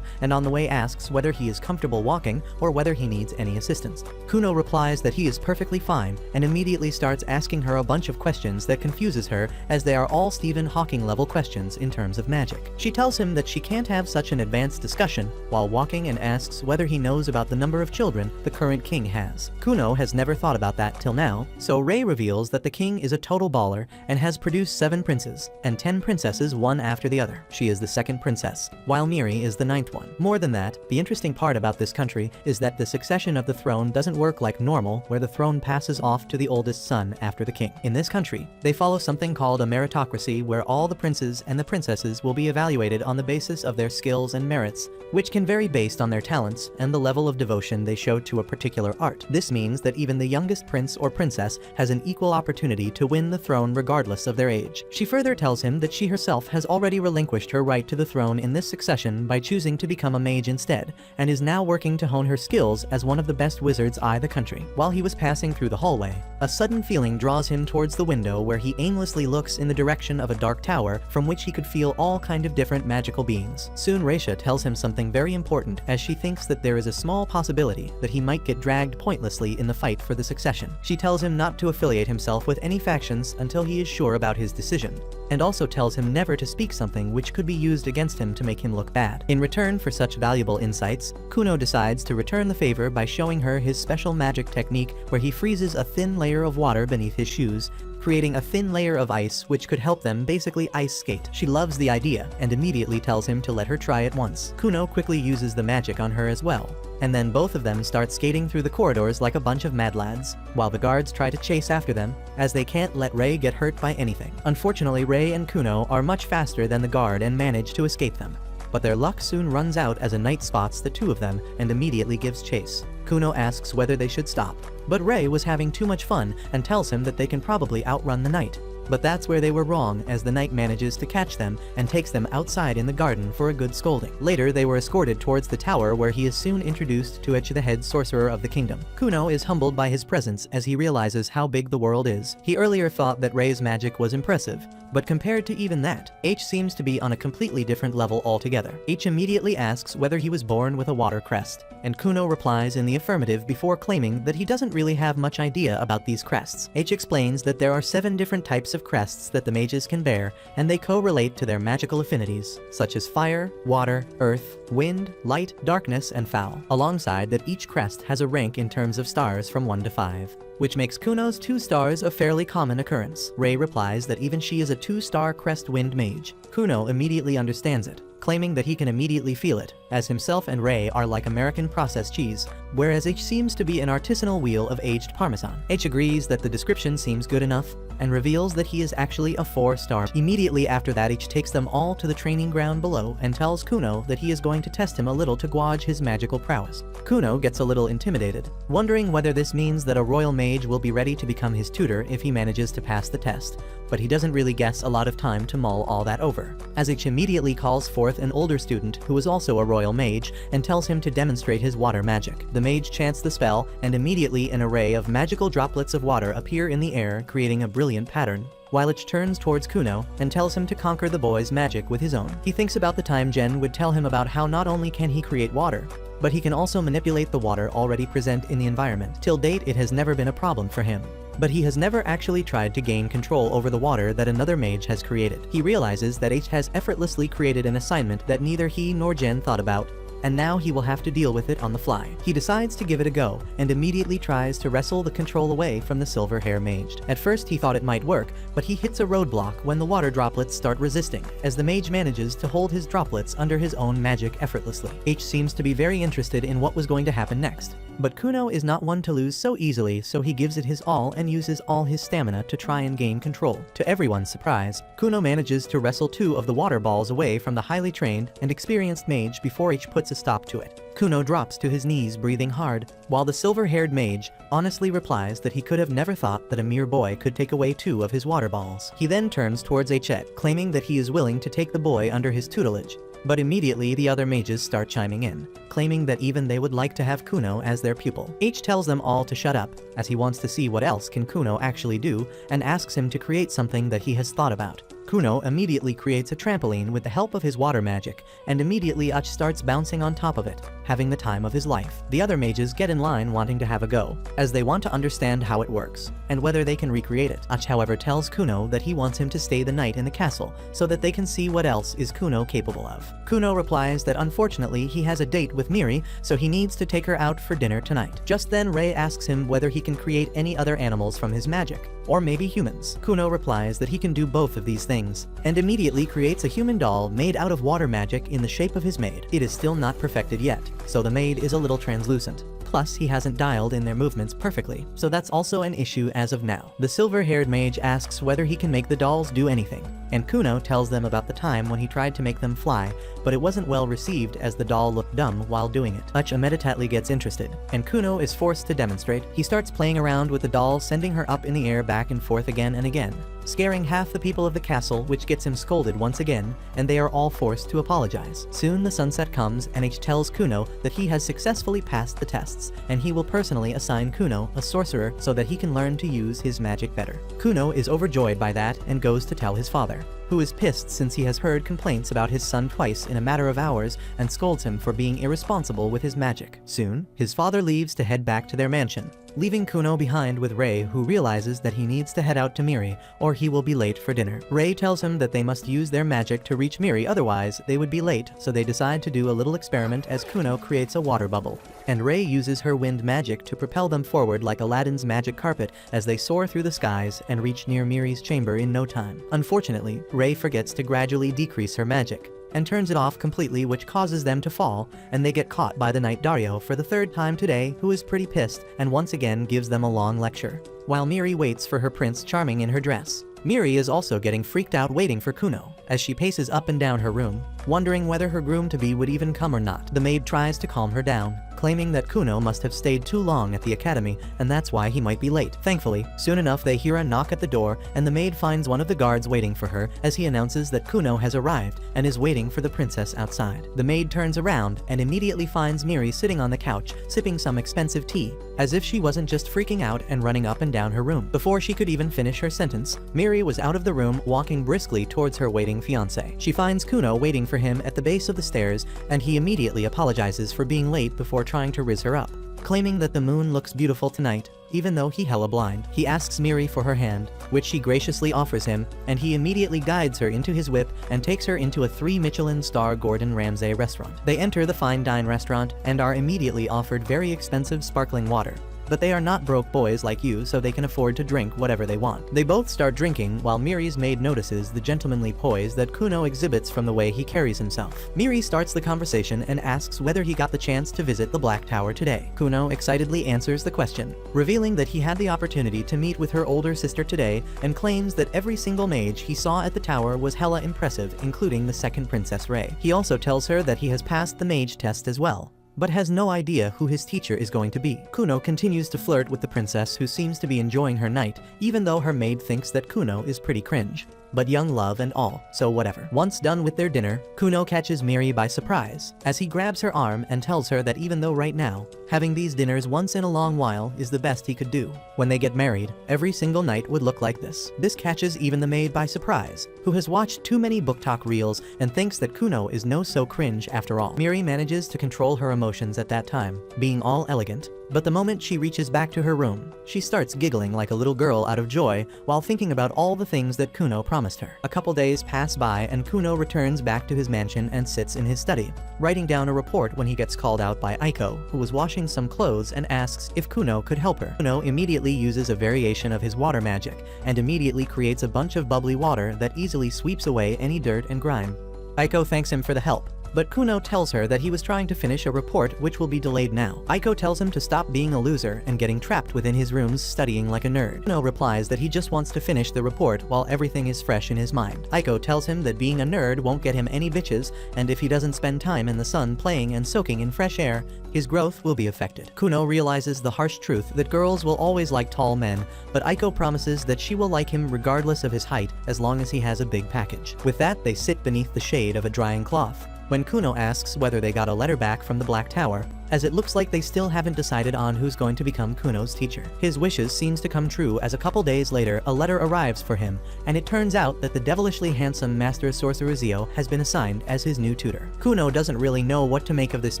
[SPEAKER 1] and on the way asks whether he is comfortable walking or whether he needs any assistance. Kuno replies that he is perfectly fine and immediately starts asking her a bunch of questions that confuses her, as they are all Stephen Hawking level questions in terms of magic. She tells him that she can't have such an advanced discussion while walking and asks whether he knows about the number of children the current king has. Kuno has never thought about that till now, so Ray reveals that the king is a total baller and has produced 7 princes and 10 princesses one after the other. She is the second princess, while Miri is the 9th one. More than that, the interesting part about this country is that the succession of the throne doesn't work like normal, where the throne passes off to the oldest son after the king. In this country, they follow something called a meritocracy, where all the princes and the princesses will be evaluated on the basis of their skills and merits, which can vary based on their talents and the level of devotion they show to a particular art. This means that even the youngest prince or princess has an equal opportunity to win the throne regardless of their age. She further tells him that she herself has already relinquished her right to the throne in this succession by choosing to become a mage instead, and is now working to hone her skills as one of the best wizards in the country. While he was passing through the hallway, a sudden feeling draws him towards the window, where he aimlessly looks in the direction of a dark tower from which he could feel all kind of different magical beings. Soon Raisha tells him something very important, as she thinks that there is a small possibility that he might get dragged pointlessly in the fight for the succession. She tells him not to affiliate himself with any factions until he is sure about his decision, and also tells him never to speak something which could be used against him to make him look bad. In return for such valuable insights, Kuno decides to return the favor by showing her his special magic technique, where he freezes a thin layer of water beneath his shoes, creating a thin layer of ice which could help them basically ice skate. She loves the idea and immediately tells him to let her try it once. Kuno quickly uses the magic on her as well, and then both of them start skating through the corridors like a bunch of mad lads, while the guards try to chase after them, as they can't let Ray get hurt by anything. Unfortunately, Ray and Kuno are much faster than the guard and manage to escape them, but their luck soon runs out as a knight spots the two of them and immediately gives chase. Kuno asks whether they should stop, but Ray was having too much fun and tells him that they can probably outrun the knight. But that's where they were wrong, as the knight manages to catch them and takes them outside in the garden for a good scolding. Later, they were escorted towards the tower, where he is soon introduced to H, the head sorcerer of the kingdom. Kuno is humbled by his presence as he realizes how big the world is. He earlier thought that Ray's magic was impressive, but compared to even that, H seems to be on a completely different level altogether. H immediately asks whether he was born with a water crest, and Kuno replies in the affirmative before claiming that he doesn't really have much idea about these crests. H explains that there are 7 different types of crests that the mages can bear, and they correlate to their magical affinities, such as fire, water, earth, wind, light, darkness, and foul, alongside that each crest has a rank in terms of stars from 1 to 5. Which makes Kuno's 2 stars a fairly common occurrence. Ray replies that even she is a 2-star crest wind mage. Kuno immediately understands it, claiming that he can immediately feel it, as himself and Ray are like American processed cheese, whereas H seems to be an artisanal wheel of aged parmesan. H agrees that the description seems good enough, and reveals that he is actually a 4-star. Immediately after that, H takes them all to the training ground below and tells Kuno that he is going to test him a little to gauge his magical prowess. Kuno gets a little intimidated, wondering whether this means that a royal mage will be ready to become his tutor if he manages to pass the test, but he doesn't really guess a lot of time to mull all that over, as H immediately calls forth an older student who is also a royal mage and tells him to demonstrate his water magic. The mage chants the spell, and immediately an array of magical droplets of water appear in the air, creating a brilliant pattern, while H turns towards Kuno and tells him to conquer the boy's magic with his own. He thinks about the time Jen would tell him about how not only can he create water, but he can also manipulate the water already present in the environment. Till date, it has never been a problem for him, but he has never actually tried to gain control over the water that another mage has created. He realizes that H has effortlessly created an assignment that neither he nor Jen thought about, and now he will have to deal with it on the fly. He decides to give it a go, and immediately tries to wrestle the control away from the silver hair mage. At first he thought it might work, but he hits a roadblock when the water droplets start resisting, as the mage manages to hold his droplets under his own magic effortlessly. H seems to be very interested in what was going to happen next, but Kuno is not one to lose so easily, so he gives it his all and uses all his stamina to try and gain control. To everyone's surprise, Kuno manages to wrestle 2 of the water balls away from the highly trained and experienced mage before H puts a stop to it. Kuno drops to his knees, breathing hard, while the silver-haired mage honestly replies that he could have never thought that a mere boy could take away 2 of his water balls. He then turns towards Hchet, claiming that he is willing to take the boy under his tutelage, But immediately the other mages start chiming in, claiming that even they would like to have Kuno as their pupil. H tells them all to shut up, as he wants to see what else can Kuno actually do, and asks him to create something that he has thought about. Kuno immediately creates a trampoline with the help of his water magic, and immediately Uch starts bouncing on top of it, having the time of his life. The other mages get in line wanting to have a go, as they want to understand how it works, and whether they can recreate it. Uch however tells Kuno that he wants him to stay the night in the castle, so that they can see what else is Kuno capable of. Kuno replies that unfortunately he has a date with Miri, so he needs to take her out for dinner tonight. Just then Ray asks him whether he can create any other animals from his magic, or maybe humans. Kuno replies that he can do both of these things, and immediately creates a human doll made out of water magic in the shape of his maid. It is still not perfected yet, so the maid is a little translucent. Plus, he hasn't dialed in their movements perfectly, so that's also an issue as of now. The silver-haired mage asks whether he can make the dolls do anything, and Kuno tells them about the time when he tried to make them fly, but it wasn't well received as the doll looked dumb while doing it. Uch immediately gets interested, and Kuno is forced to demonstrate. He starts playing around with the doll, sending her up in the air back and forth again and again, scaring half the people of the castle, which gets him scolded once again, and they are all forced to apologize. Soon the sunset comes, and H tells Kuno that he has successfully passed the tests, and he will personally assign Kuno a sorcerer so that he can learn to use his magic better. Kuno is overjoyed by that and goes to tell his father, who is pissed since he has heard complaints about his son twice in a matter of hours and scolds him for being irresponsible with his magic. Soon, his father leaves to head back to their mansion, leaving Kuno behind with Ray, who realizes that he needs to head out to Miri or he will be late for dinner. Ray tells him that they must use their magic to reach Miri, otherwise they would be late, so they decide to do a little experiment as Kuno creates a water bubble, and Ray uses her wind magic to propel them forward like Aladdin's magic carpet as they soar through the skies and reach near Miri's chamber in no time. Unfortunately, Ray forgets to gradually decrease her magic, and turns it off completely, which causes them to fall, and they get caught by the Knight Dario for the third time today, who is pretty pissed and once again gives them a long lecture, while Miri waits for her Prince Charming in her dress. Miri is also getting freaked out waiting for Kuno, as she paces up and down her room, wondering whether her groom-to-be would even come or not. The maid tries to calm her down, claiming that Kuno must have stayed too long at the academy, and that's why he might be late. Thankfully, soon enough they hear a knock at the door, and the maid finds one of the guards waiting for her as he announces that Kuno has arrived and is waiting for the princess outside. The maid turns around and immediately finds Miri sitting on the couch, sipping some expensive tea, as if she wasn't just freaking out and running up and down her room. Before she could even finish her sentence, Miri was out of the room, walking briskly towards her waiting fiancé. She finds Kuno waiting for him at the base of the stairs, and he immediately apologizes for being late before trying to riz her up, claiming that the moon looks beautiful tonight, even though he hella blind. He asks Miri for her hand, which she graciously offers him, and he immediately guides her into his whip and takes her into a 3 Michelin-star Gordon Ramsay restaurant. They enter the fine dine restaurant and are immediately offered very expensive sparkling water. But they are not broke boys like you, so they can afford to drink whatever they want. They both start drinking while Miri's maid notices the gentlemanly poise that Kuno exhibits from the way he carries himself. Miri starts the conversation and asks whether he got the chance to visit the Black Tower today. Kuno excitedly answers the question, revealing that he had the opportunity to meet with her older sister today, and claims that every single mage he saw at the tower was hella impressive, including the second Princess Ray. He also tells her that he has passed the mage test as well, but has no idea who his teacher is going to be. Kuno continues to flirt with the princess, who seems to be enjoying her night, even though her maid thinks that Kuno is pretty cringe. But young love and all, so whatever. Once done with their dinner, Kuno catches Miri by surprise, as he grabs her arm and tells her that even though right now, having these dinners once in a long while is the best he could do. When they get married, every single night would look like this. This catches even the maid by surprise, who has watched too many book talk reels and thinks that Kuno is no so cringe after all. Miri manages to control her emotions at that time, being all elegant, but the moment she reaches back to her room, she starts giggling like a little girl out of joy while thinking about all the things that Kuno promised her. A couple days pass by and Kuno returns back to his mansion and sits in his study, writing down a report when he gets called out by Aiko, who was washing some clothes, and asks if Kuno could help her. Kuno immediately uses a variation of his water magic and immediately creates a bunch of bubbly water that easily sweeps away any dirt and grime. Aiko thanks him for the help, but Kuno tells her that he was trying to finish a report which will be delayed now. Aiko tells him to stop being a loser and getting trapped within his rooms studying like a nerd. Kuno replies that he just wants to finish the report while everything is fresh in his mind. Aiko tells him that being a nerd won't get him any bitches, and if he doesn't spend time in the sun playing and soaking in fresh air, his growth will be affected. Kuno realizes the harsh truth that girls will always like tall men, but Aiko promises that she will like him regardless of his height as long as he has a big package. With that, they sit beneath the shade of a drying cloth, When Kuno asks whether they got a letter back from the Black Tower, as it looks like they still haven't decided on who's going to become Kuno's teacher. His wishes seems to come true as a couple days later a letter arrives for him, and it turns out that the devilishly handsome Master Sorcerer Zio has been assigned as his new tutor. Kuno doesn't really know what to make of this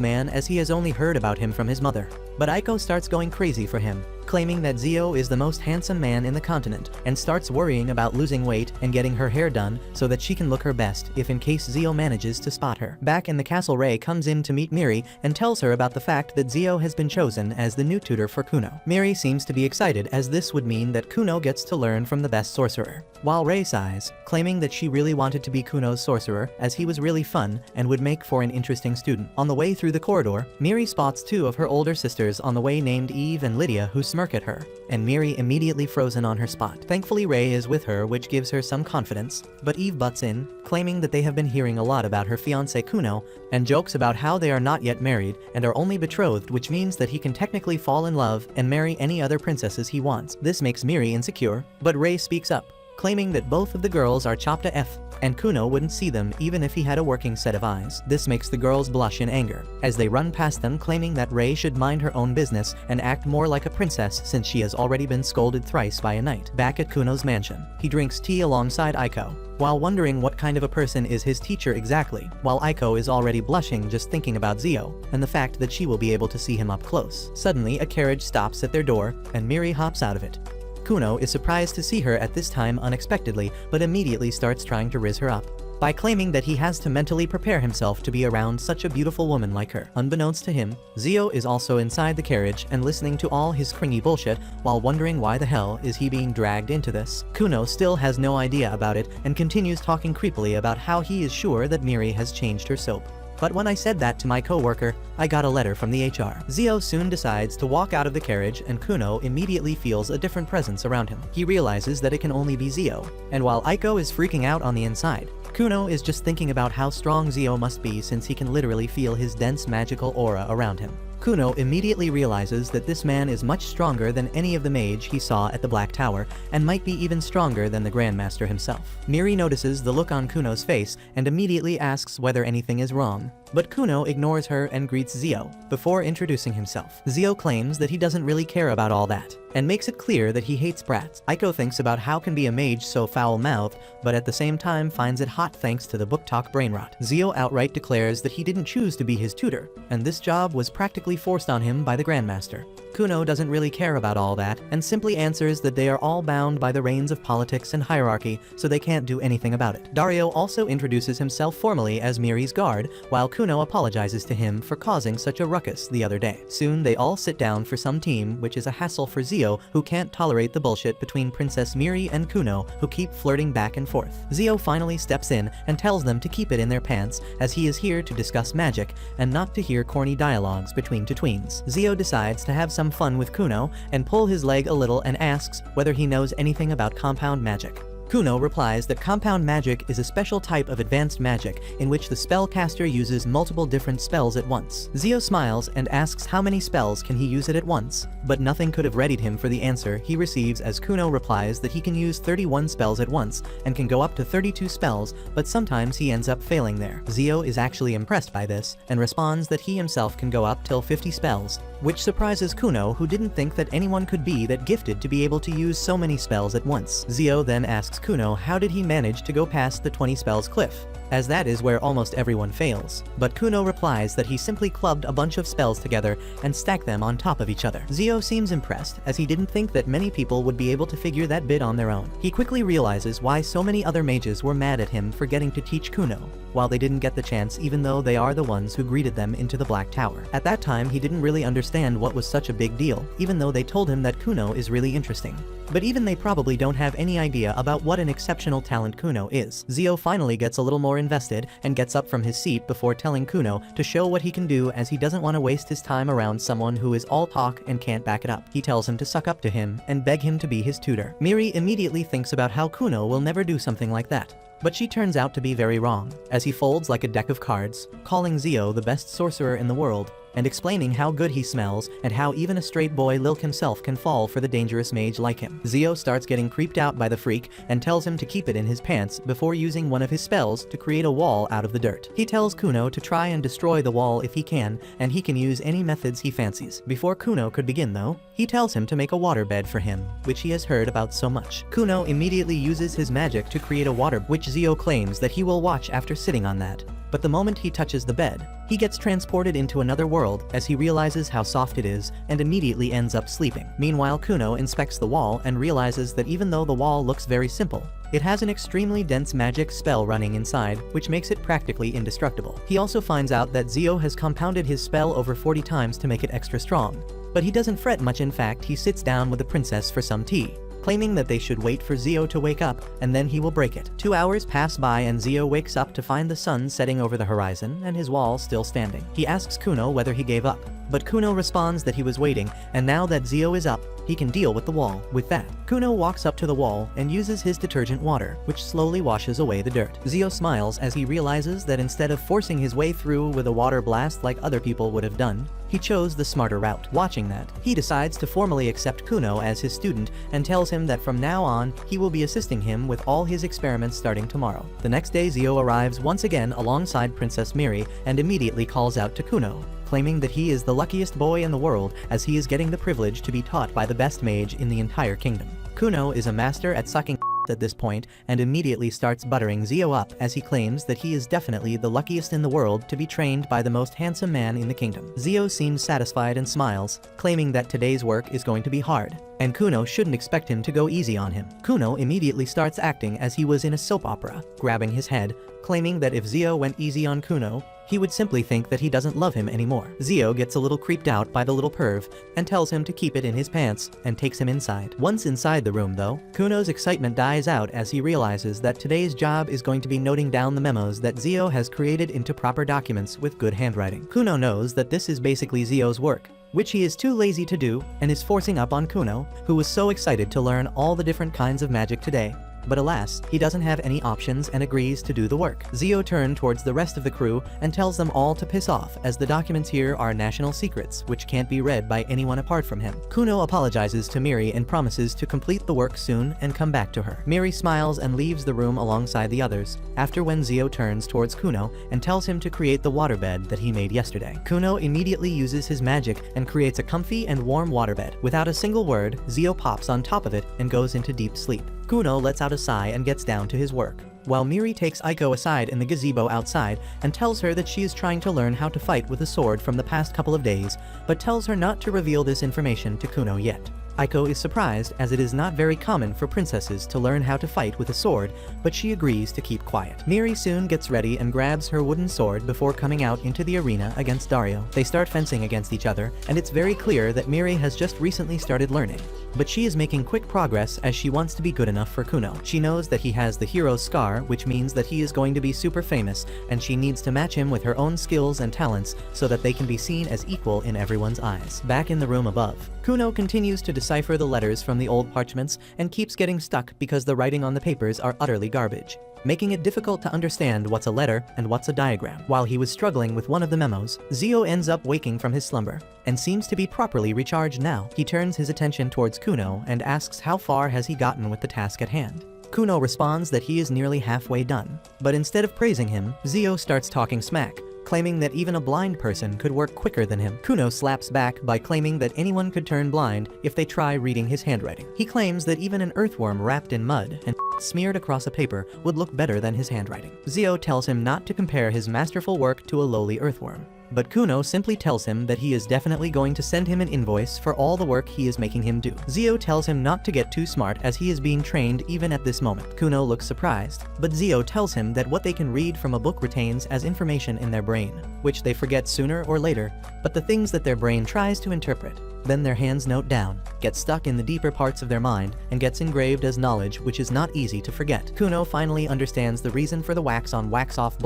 [SPEAKER 1] man as he has only heard about him from his mother, but Aiko starts going crazy for him, claiming that Zio is the most handsome man in the continent, and starts worrying about losing weight and getting her hair done so that she can look her best if in case Zio manages to spot her. Back in the castle, Rei comes in to meet Miri and tells her about the fact that Zio has been chosen as the new tutor for Kuno. Miri seems to be excited as this would mean that Kuno gets to learn from the best sorcerer, while Rei sighs, claiming that she really wanted to be Kuno's sorcerer as he was really fun and would make for an interesting student. On the way through the corridor, Miri spots two of her older sisters on the way named Eve and Lydia who smirk at her, and Miri immediately frozen on her spot. Thankfully Rei is with her, which gives her some confidence, but Eve butts in, claiming that they have been hearing a lot about her fiancé Kuno, and jokes about how they are not yet married and are only betrothed, which means that he can technically fall in love and marry any other princesses he wants. This makes Miri insecure, but Rei speaks up, claiming that both of the girls are chopped to F, and Kuno wouldn't see them even if he had a working set of eyes. This makes the girls blush in anger, as they run past them, claiming that Rei should mind her own business and act more like a princess since she has already been scolded thrice by a knight. Back at Kuno's mansion, he drinks tea alongside Aiko, while wondering what kind of a person is his teacher exactly, while Aiko is already blushing just thinking about Zio, and the fact that she will be able to see him up close. Suddenly, a carriage stops at their door, and Miri hops out of it. Kuno is surprised to see her at this time unexpectedly, but immediately starts trying to riz her up, by claiming that he has to mentally prepare himself to be around such a beautiful woman like her. Unbeknownst to him, Zio is also inside the carriage and listening to all his cringy bullshit while wondering why the hell is he being dragged into this. Kuno still has no idea about it and continues talking creepily about how he is sure that Miri has changed her soap. But when I said that to my co-worker, I got a letter from the HR. Zio soon decides to walk out of the carriage, and Kuno immediately feels a different presence around him. He realizes that it can only be Zio, and while Aiko is freaking out on the inside, Kuno is just thinking about how strong Zio must be since he can literally feel his dense magical aura around him. Kuno immediately realizes that this man is much stronger than any of the mage he saw at the Black Tower, and might be even stronger than the Grandmaster himself. Miri notices the look on Kuno's face and immediately asks whether anything is wrong, but Kuno ignores her and greets Zio, before introducing himself. Zio claims that he doesn't really care about all that, and makes it clear that he hates brats. Aiko thinks about how can be a mage so foul-mouthed, but at the same time finds it hot thanks to the book talk brain rot. Zio outright declares that he didn't choose to be his tutor, and this job was practically forced on him by the Grandmaster. Kuno doesn't really care about all that, and simply answers that they are all bound by the reins of politics and hierarchy, so they can't do anything about it. Dario also introduces himself formally as Miri's guard, while Kuno apologizes to him for causing such a ruckus the other day. Soon they all sit down for some team, which is a hassle for Zio, who can't tolerate the bullshit between Princess Miri and Kuno, who keep flirting back and forth. Zio finally steps in and tells them to keep it in their pants, as he is here to discuss magic, and not to hear corny dialogues between two tweens. Zio decides to have some fun with Kuno, and pull his leg a little and asks whether he knows anything about compound magic. Kuno replies that compound magic is a special type of advanced magic in which the spellcaster uses multiple different spells at once. Zio smiles and asks how many spells can he use it at once, but nothing could have readied him for the answer he receives as Kuno replies that he can use 31 spells at once and can go up to 32 spells, but sometimes he ends up failing there. Zio is actually impressed by this and responds that he himself can go up till 50 spells, which surprises Kuno, who didn't think that anyone could be that gifted to be able to use so many spells at once. Zio then asks Kuno how did he manage to go past the 20 spells cliff, as that is where almost everyone fails. But Kuno replies that he simply clubbed a bunch of spells together and stacked them on top of each other. Zio seems impressed, as he didn't think that many people would be able to figure that bit on their own. He quickly realizes why so many other mages were mad at him for getting to teach Kuno, while they didn't get the chance even though they are the ones who greeted them into the Black Tower. At that time, he didn't really understand what was such a big deal, even though they told him that Kuno is really interesting. But even they probably don't have any idea about what an exceptional talent Kuno is. Zio finally gets a little more invested and gets up from his seat before telling Kuno to show what he can do, as he doesn't want to waste his time around someone who is all talk and can't back it up. He tells him to suck up to him and beg him to be his tutor. Miri immediately thinks about how Kuno will never do something like that, but she turns out to be very wrong, as he folds like a deck of cards, calling Zio the best sorcerer in the world, and explaining how good he smells and how even a straight boy Lilk himself can fall for the dangerous mage like him. Zio starts getting creeped out by the freak and tells him to keep it in his pants before using one of his spells to create a wall out of the dirt. He tells Kuno to try and destroy the wall if he can, and he can use any methods he fancies. Before Kuno could begin though, he tells him to make a waterbed for him, which he has heard about so much. Kuno immediately uses his magic to create a water, which Zio claims that he will watch after sitting on that. But the moment he touches the bed, he gets transported into another world as he realizes how soft it is and immediately ends up sleeping. Meanwhile, Kuno inspects the wall and realizes that even though the wall looks very simple, it has an extremely dense magic spell running inside, which makes it practically indestructible. He also finds out that Zio has compounded his spell over 40 times to make it extra strong. But he doesn't fret much. In fact, he sits down with the princess for some tea, claiming that they should wait for Zio to wake up and then he will break it. 2 hours pass by and Zio wakes up to find the sun setting over the horizon and his wall still standing. He asks Kuno whether he gave up, but Kuno responds that he was waiting, and now that Zio is up, he can deal with the wall. With that, Kuno walks up to the wall and uses his detergent water, which slowly washes away the dirt. Zio smiles as he realizes that instead of forcing his way through with a water blast like other people would have done, he chose the smarter route. Watching that, he decides to formally accept Kuno as his student and tells him that from now on, he will be assisting him with all his experiments starting tomorrow. The next day, Zio arrives once again alongside Princess Miri and immediately calls out to Kuno, claiming that he is the luckiest boy in the world as he is getting the privilege to be taught by the best mage in the entire kingdom. Kuno is a master at sucking at this point and immediately starts buttering Zio up as he claims that he is definitely the luckiest in the world to be trained by the most handsome man in the kingdom. Zio seems satisfied and smiles, claiming that today's work is going to be hard, and Kuno shouldn't expect him to go easy on him. Kuno immediately starts acting as he was in a soap opera, grabbing his head, claiming that if Zio went easy on Kuno, he would simply think that he doesn't love him anymore. Zio gets a little creeped out by the little perv and tells him to keep it in his pants and takes him inside. Once inside the room though, Kuno's excitement dies out as he realizes that today's job is going to be noting down the memos that Zio has created into proper documents with good handwriting. Kuno knows that this is basically Zio's work, which he is too lazy to do and is forcing up on Kuno, who was so excited to learn all the different kinds of magic today. But alas, he doesn't have any options and agrees to do the work. Zio turns towards the rest of the crew and tells them all to piss off as the documents here are national secrets which can't be read by anyone apart from him. Kuno apologizes to Miri and promises to complete the work soon and come back to her. Miri smiles and leaves the room alongside the others, after when Zio turns towards Kuno and tells him to create the waterbed that he made yesterday. Kuno immediately uses his magic and creates a comfy and warm waterbed. Without a single word, Zio pops on top of it and goes into deep sleep. Kuno lets out a sigh and gets down to his work, while Miri takes Aiko aside in the gazebo outside and tells her that she is trying to learn how to fight with a sword from the past couple of days, but tells her not to reveal this information to Kuno yet. Aiko is surprised as it is not very common for princesses to learn how to fight with a sword, but she agrees to keep quiet. Miri soon gets ready and grabs her wooden sword before coming out into the arena against Dario. They start fencing against each other, and it's very clear that Miri has just recently started learning, but she is making quick progress as she wants to be good enough for Kuno. She knows that he has the hero's scar, which means that he is going to be super famous, and she needs to match him with her own skills and talents so that they can be seen as equal in everyone's eyes. Back in the room above, Kuno continues to decipher the letters from the old parchments and keeps getting stuck because the writing on the papers are utterly garbage, making it difficult to understand what's a letter and what's a diagram. While he was struggling with one of the memos, Zio ends up waking from his slumber and seems to be properly recharged now. He turns his attention towards Kuno and asks how far has he gotten with the task at hand. Kuno responds that he is nearly halfway done, but instead of praising him, Zio starts talking smack, claiming that even a blind person could work quicker than him. Kuno slaps back by claiming that anyone could turn blind if they try reading his handwriting. He claims that even an earthworm wrapped in mud and smeared across a paper would look better than his handwriting. Zio tells him not to compare his masterful work to a lowly earthworm, but Kuno simply tells him that he is definitely going to send him an invoice for all the work he is making him do. Zio tells him not to get too smart as he is being trained even at this moment. Kuno looks surprised, but Zio tells him that what they can read from a book retains as information in their brain, which they forget sooner or later, but the things that their brain tries to interpret, then their hands note down, get stuck in the deeper parts of their mind, and gets engraved as knowledge which is not easy to forget. Kuno finally understands the reason for the wax on wax off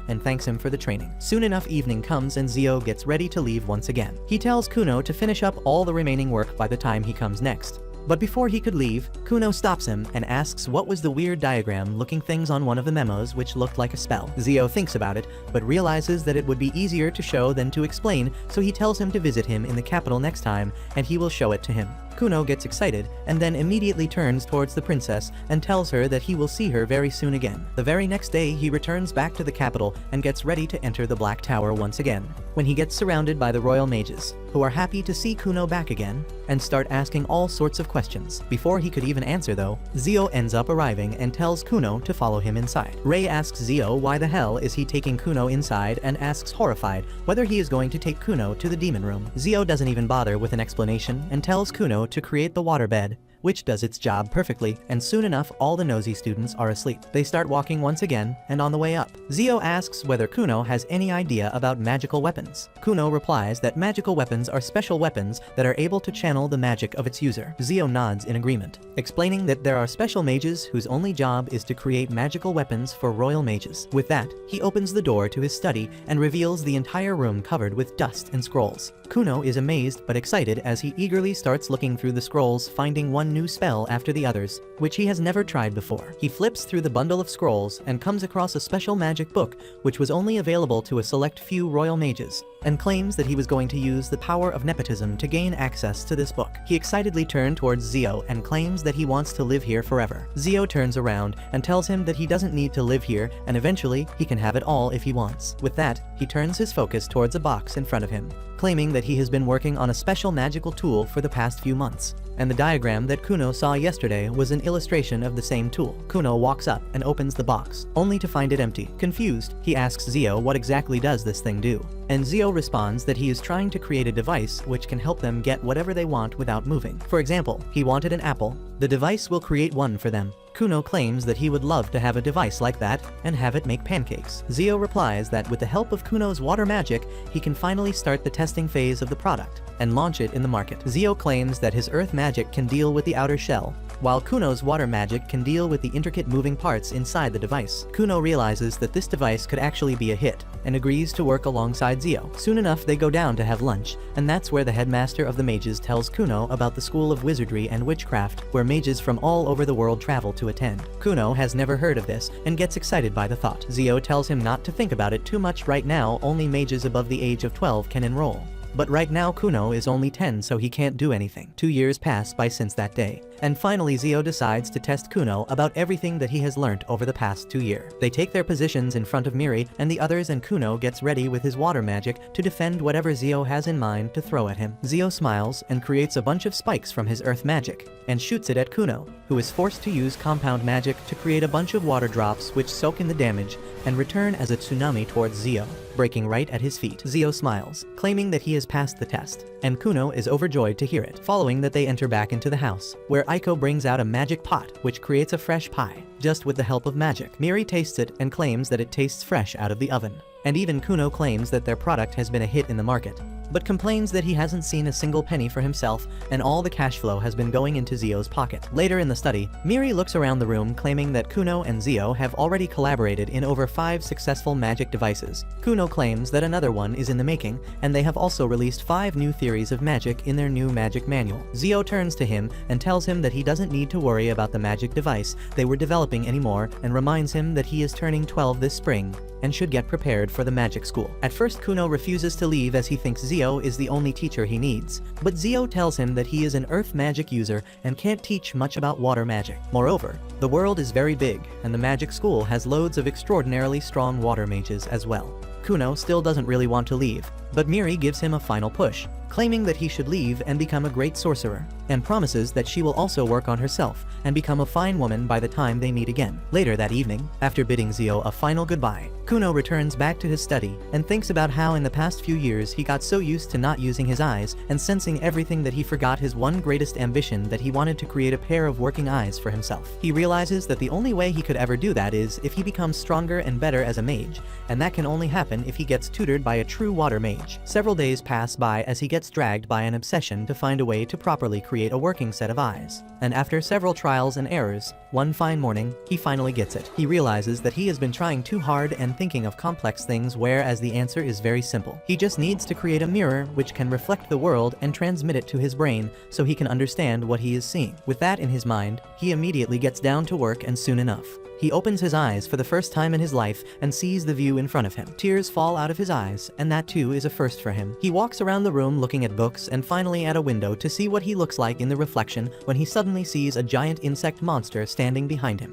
[SPEAKER 1] and thanks him for the training. Soon enough evening comes and Zio gets ready to leave once again. He tells Kuno to finish up all the remaining work by the time he comes next, But before he could leave, Kuno stops him and asks what was the weird diagram-looking things on one of the memos which looked like a spell. Zio thinks about it, but realizes that it would be easier to show than to explain, so he tells him to visit him in the capital next time, and he will show it to him. Kuno gets excited, and then immediately turns towards the princess and tells her that he will see her very soon again. The very next day, he returns back to the capital and gets ready to enter the Black Tower once again, when he gets surrounded by the royal mages, who are happy to see Kuno back again, and start asking all sorts of questions. Before he could even answer though, Zio ends up arriving and tells Kuno to follow him inside. Ray asks Zio why the hell is he taking Kuno inside and asks horrified whether he is going to take Kuno to the demon room. Zio doesn't even bother with an explanation and tells Kuno to create the waterbed, which does its job perfectly, and soon enough all the nosy students are asleep. They start walking once again, and on the way up, Zio asks whether Kuno has any idea about magical weapons. Kuno replies that magical weapons are special weapons that are able to channel the magic of its user. Zio nods in agreement, explaining that there are special mages whose only job is to create magical weapons for royal mages. With that, he opens the door to his study and reveals the entire room covered with dust and scrolls. Kuno is amazed but excited as he eagerly starts looking through the scrolls, finding one new spell after the others, which he has never tried before. He flips through the bundle of scrolls and comes across a special magic book which was only available to a select few royal mages, and claims that he was going to use the power of nepotism to gain access to this book. He excitedly turns towards Zio and claims that he wants to live here forever. Zio turns around and tells him that he doesn't need to live here and eventually he can have it all if he wants. With that, he turns his focus towards a box in front of him, claiming that he has been working on a special magical tool for the past few months, and the diagram that Kuno saw yesterday was an illustration of the same tool. Kuno walks up and opens the box, only to find it empty. Confused, he asks Zio what exactly does this thing do, and Zio responds that he is trying to create a device which can help them get whatever they want without moving. For example, he wanted an apple. The device will create one for them. Kuno claims that he would love to have a device like that and have it make pancakes. Zio replies that with the help of Kuno's water magic, he can finally start the testing phase of the product and launch it in the market. Zio claims that his earth magic can deal with the outer shell, while Kuno's water magic can deal with the intricate moving parts inside the device. Kuno realizes that this device could actually be a hit, and agrees to work alongside Zio. Soon enough, they go down to have lunch, and that's where the headmaster of the mages tells Kuno about the School of Wizardry and Witchcraft, where mages from all over the world travel to attend. Kuno has never heard of this, and gets excited by the thought. Zio tells him not to think about it too much right now, only mages above the age of 12 can enroll. But right now Kuno is only 10, so he can't do anything. 2 years pass by since that day, and finally Zio decides to test Kuno about everything that he has learnt over the past 2 years. They take their positions in front of Miri and the others, and Kuno gets ready with his water magic to defend whatever Zio has in mind to throw at him. Zio smiles and creates a bunch of spikes from his earth magic, and shoots it at Kuno, who is forced to use compound magic to create a bunch of water drops which soak in the damage and return as a tsunami towards Zio, breaking right at his feet. Zio smiles, claiming that he has passed the test, and Kuno is overjoyed to hear it. Following that, they enter back into the house, where Aiko brings out a magic pot which creates a fresh pie, just with the help of magic. Miri tastes it and claims that it tastes fresh out of the oven, and even Kuno claims that their product has been a hit in the market, but complains that he hasn't seen a single penny for himself and all the cash flow has been going into Zio's pocket. Later in the study, Miri looks around the room claiming that Kuno and Zio have already collaborated in over 5 successful magic devices. Kuno claims that another one is in the making, and they have also released 5 new theories of magic in their new magic manual. Zio turns to him and tells him that he doesn't need to worry about the magic device they were developing anymore, and reminds him that he is turning 12 this spring and should get prepared for the magic school. At first, Kuno refuses to leave as he thinks Zio is the only teacher he needs, but Zio tells him that he is an earth magic user and can't teach much about water magic. Moreover, the world is very big, and the magic school has loads of extraordinarily strong water mages as well. Kuno still doesn't really want to leave, but Miri gives him a final push, claiming that he should leave and become a great sorcerer, and promises that she will also work on herself and become a fine woman by the time they meet again. Later that evening, after bidding Zio a final goodbye, Kuno returns back to his study and thinks about how in the past few years he got so used to not using his eyes and sensing everything that he forgot his one greatest ambition, that he wanted to create a pair of working eyes for himself. He realizes that the only way he could ever do that is if he becomes stronger and better as a mage, and that can only happen happen if he gets tutored by a true water mage. Several days pass by as he gets dragged by an obsession to find a way to properly create a working set of eyes. And after several trials and errors, one fine morning, he finally gets it. He realizes that he has been trying too hard and thinking of complex things, whereas the answer is very simple. He just needs to create a mirror which can reflect the world and transmit it to his brain so he can understand what he is seeing. With that in his mind, he immediately gets down to work, and soon enough, he opens his eyes for the first time in his life and sees the view in front of him. Tears fall out of his eyes, and that too is a first for him. He walks around the room looking at books and finally at a window to see what he looks like in the reflection when he suddenly sees a giant insect monster standing behind him.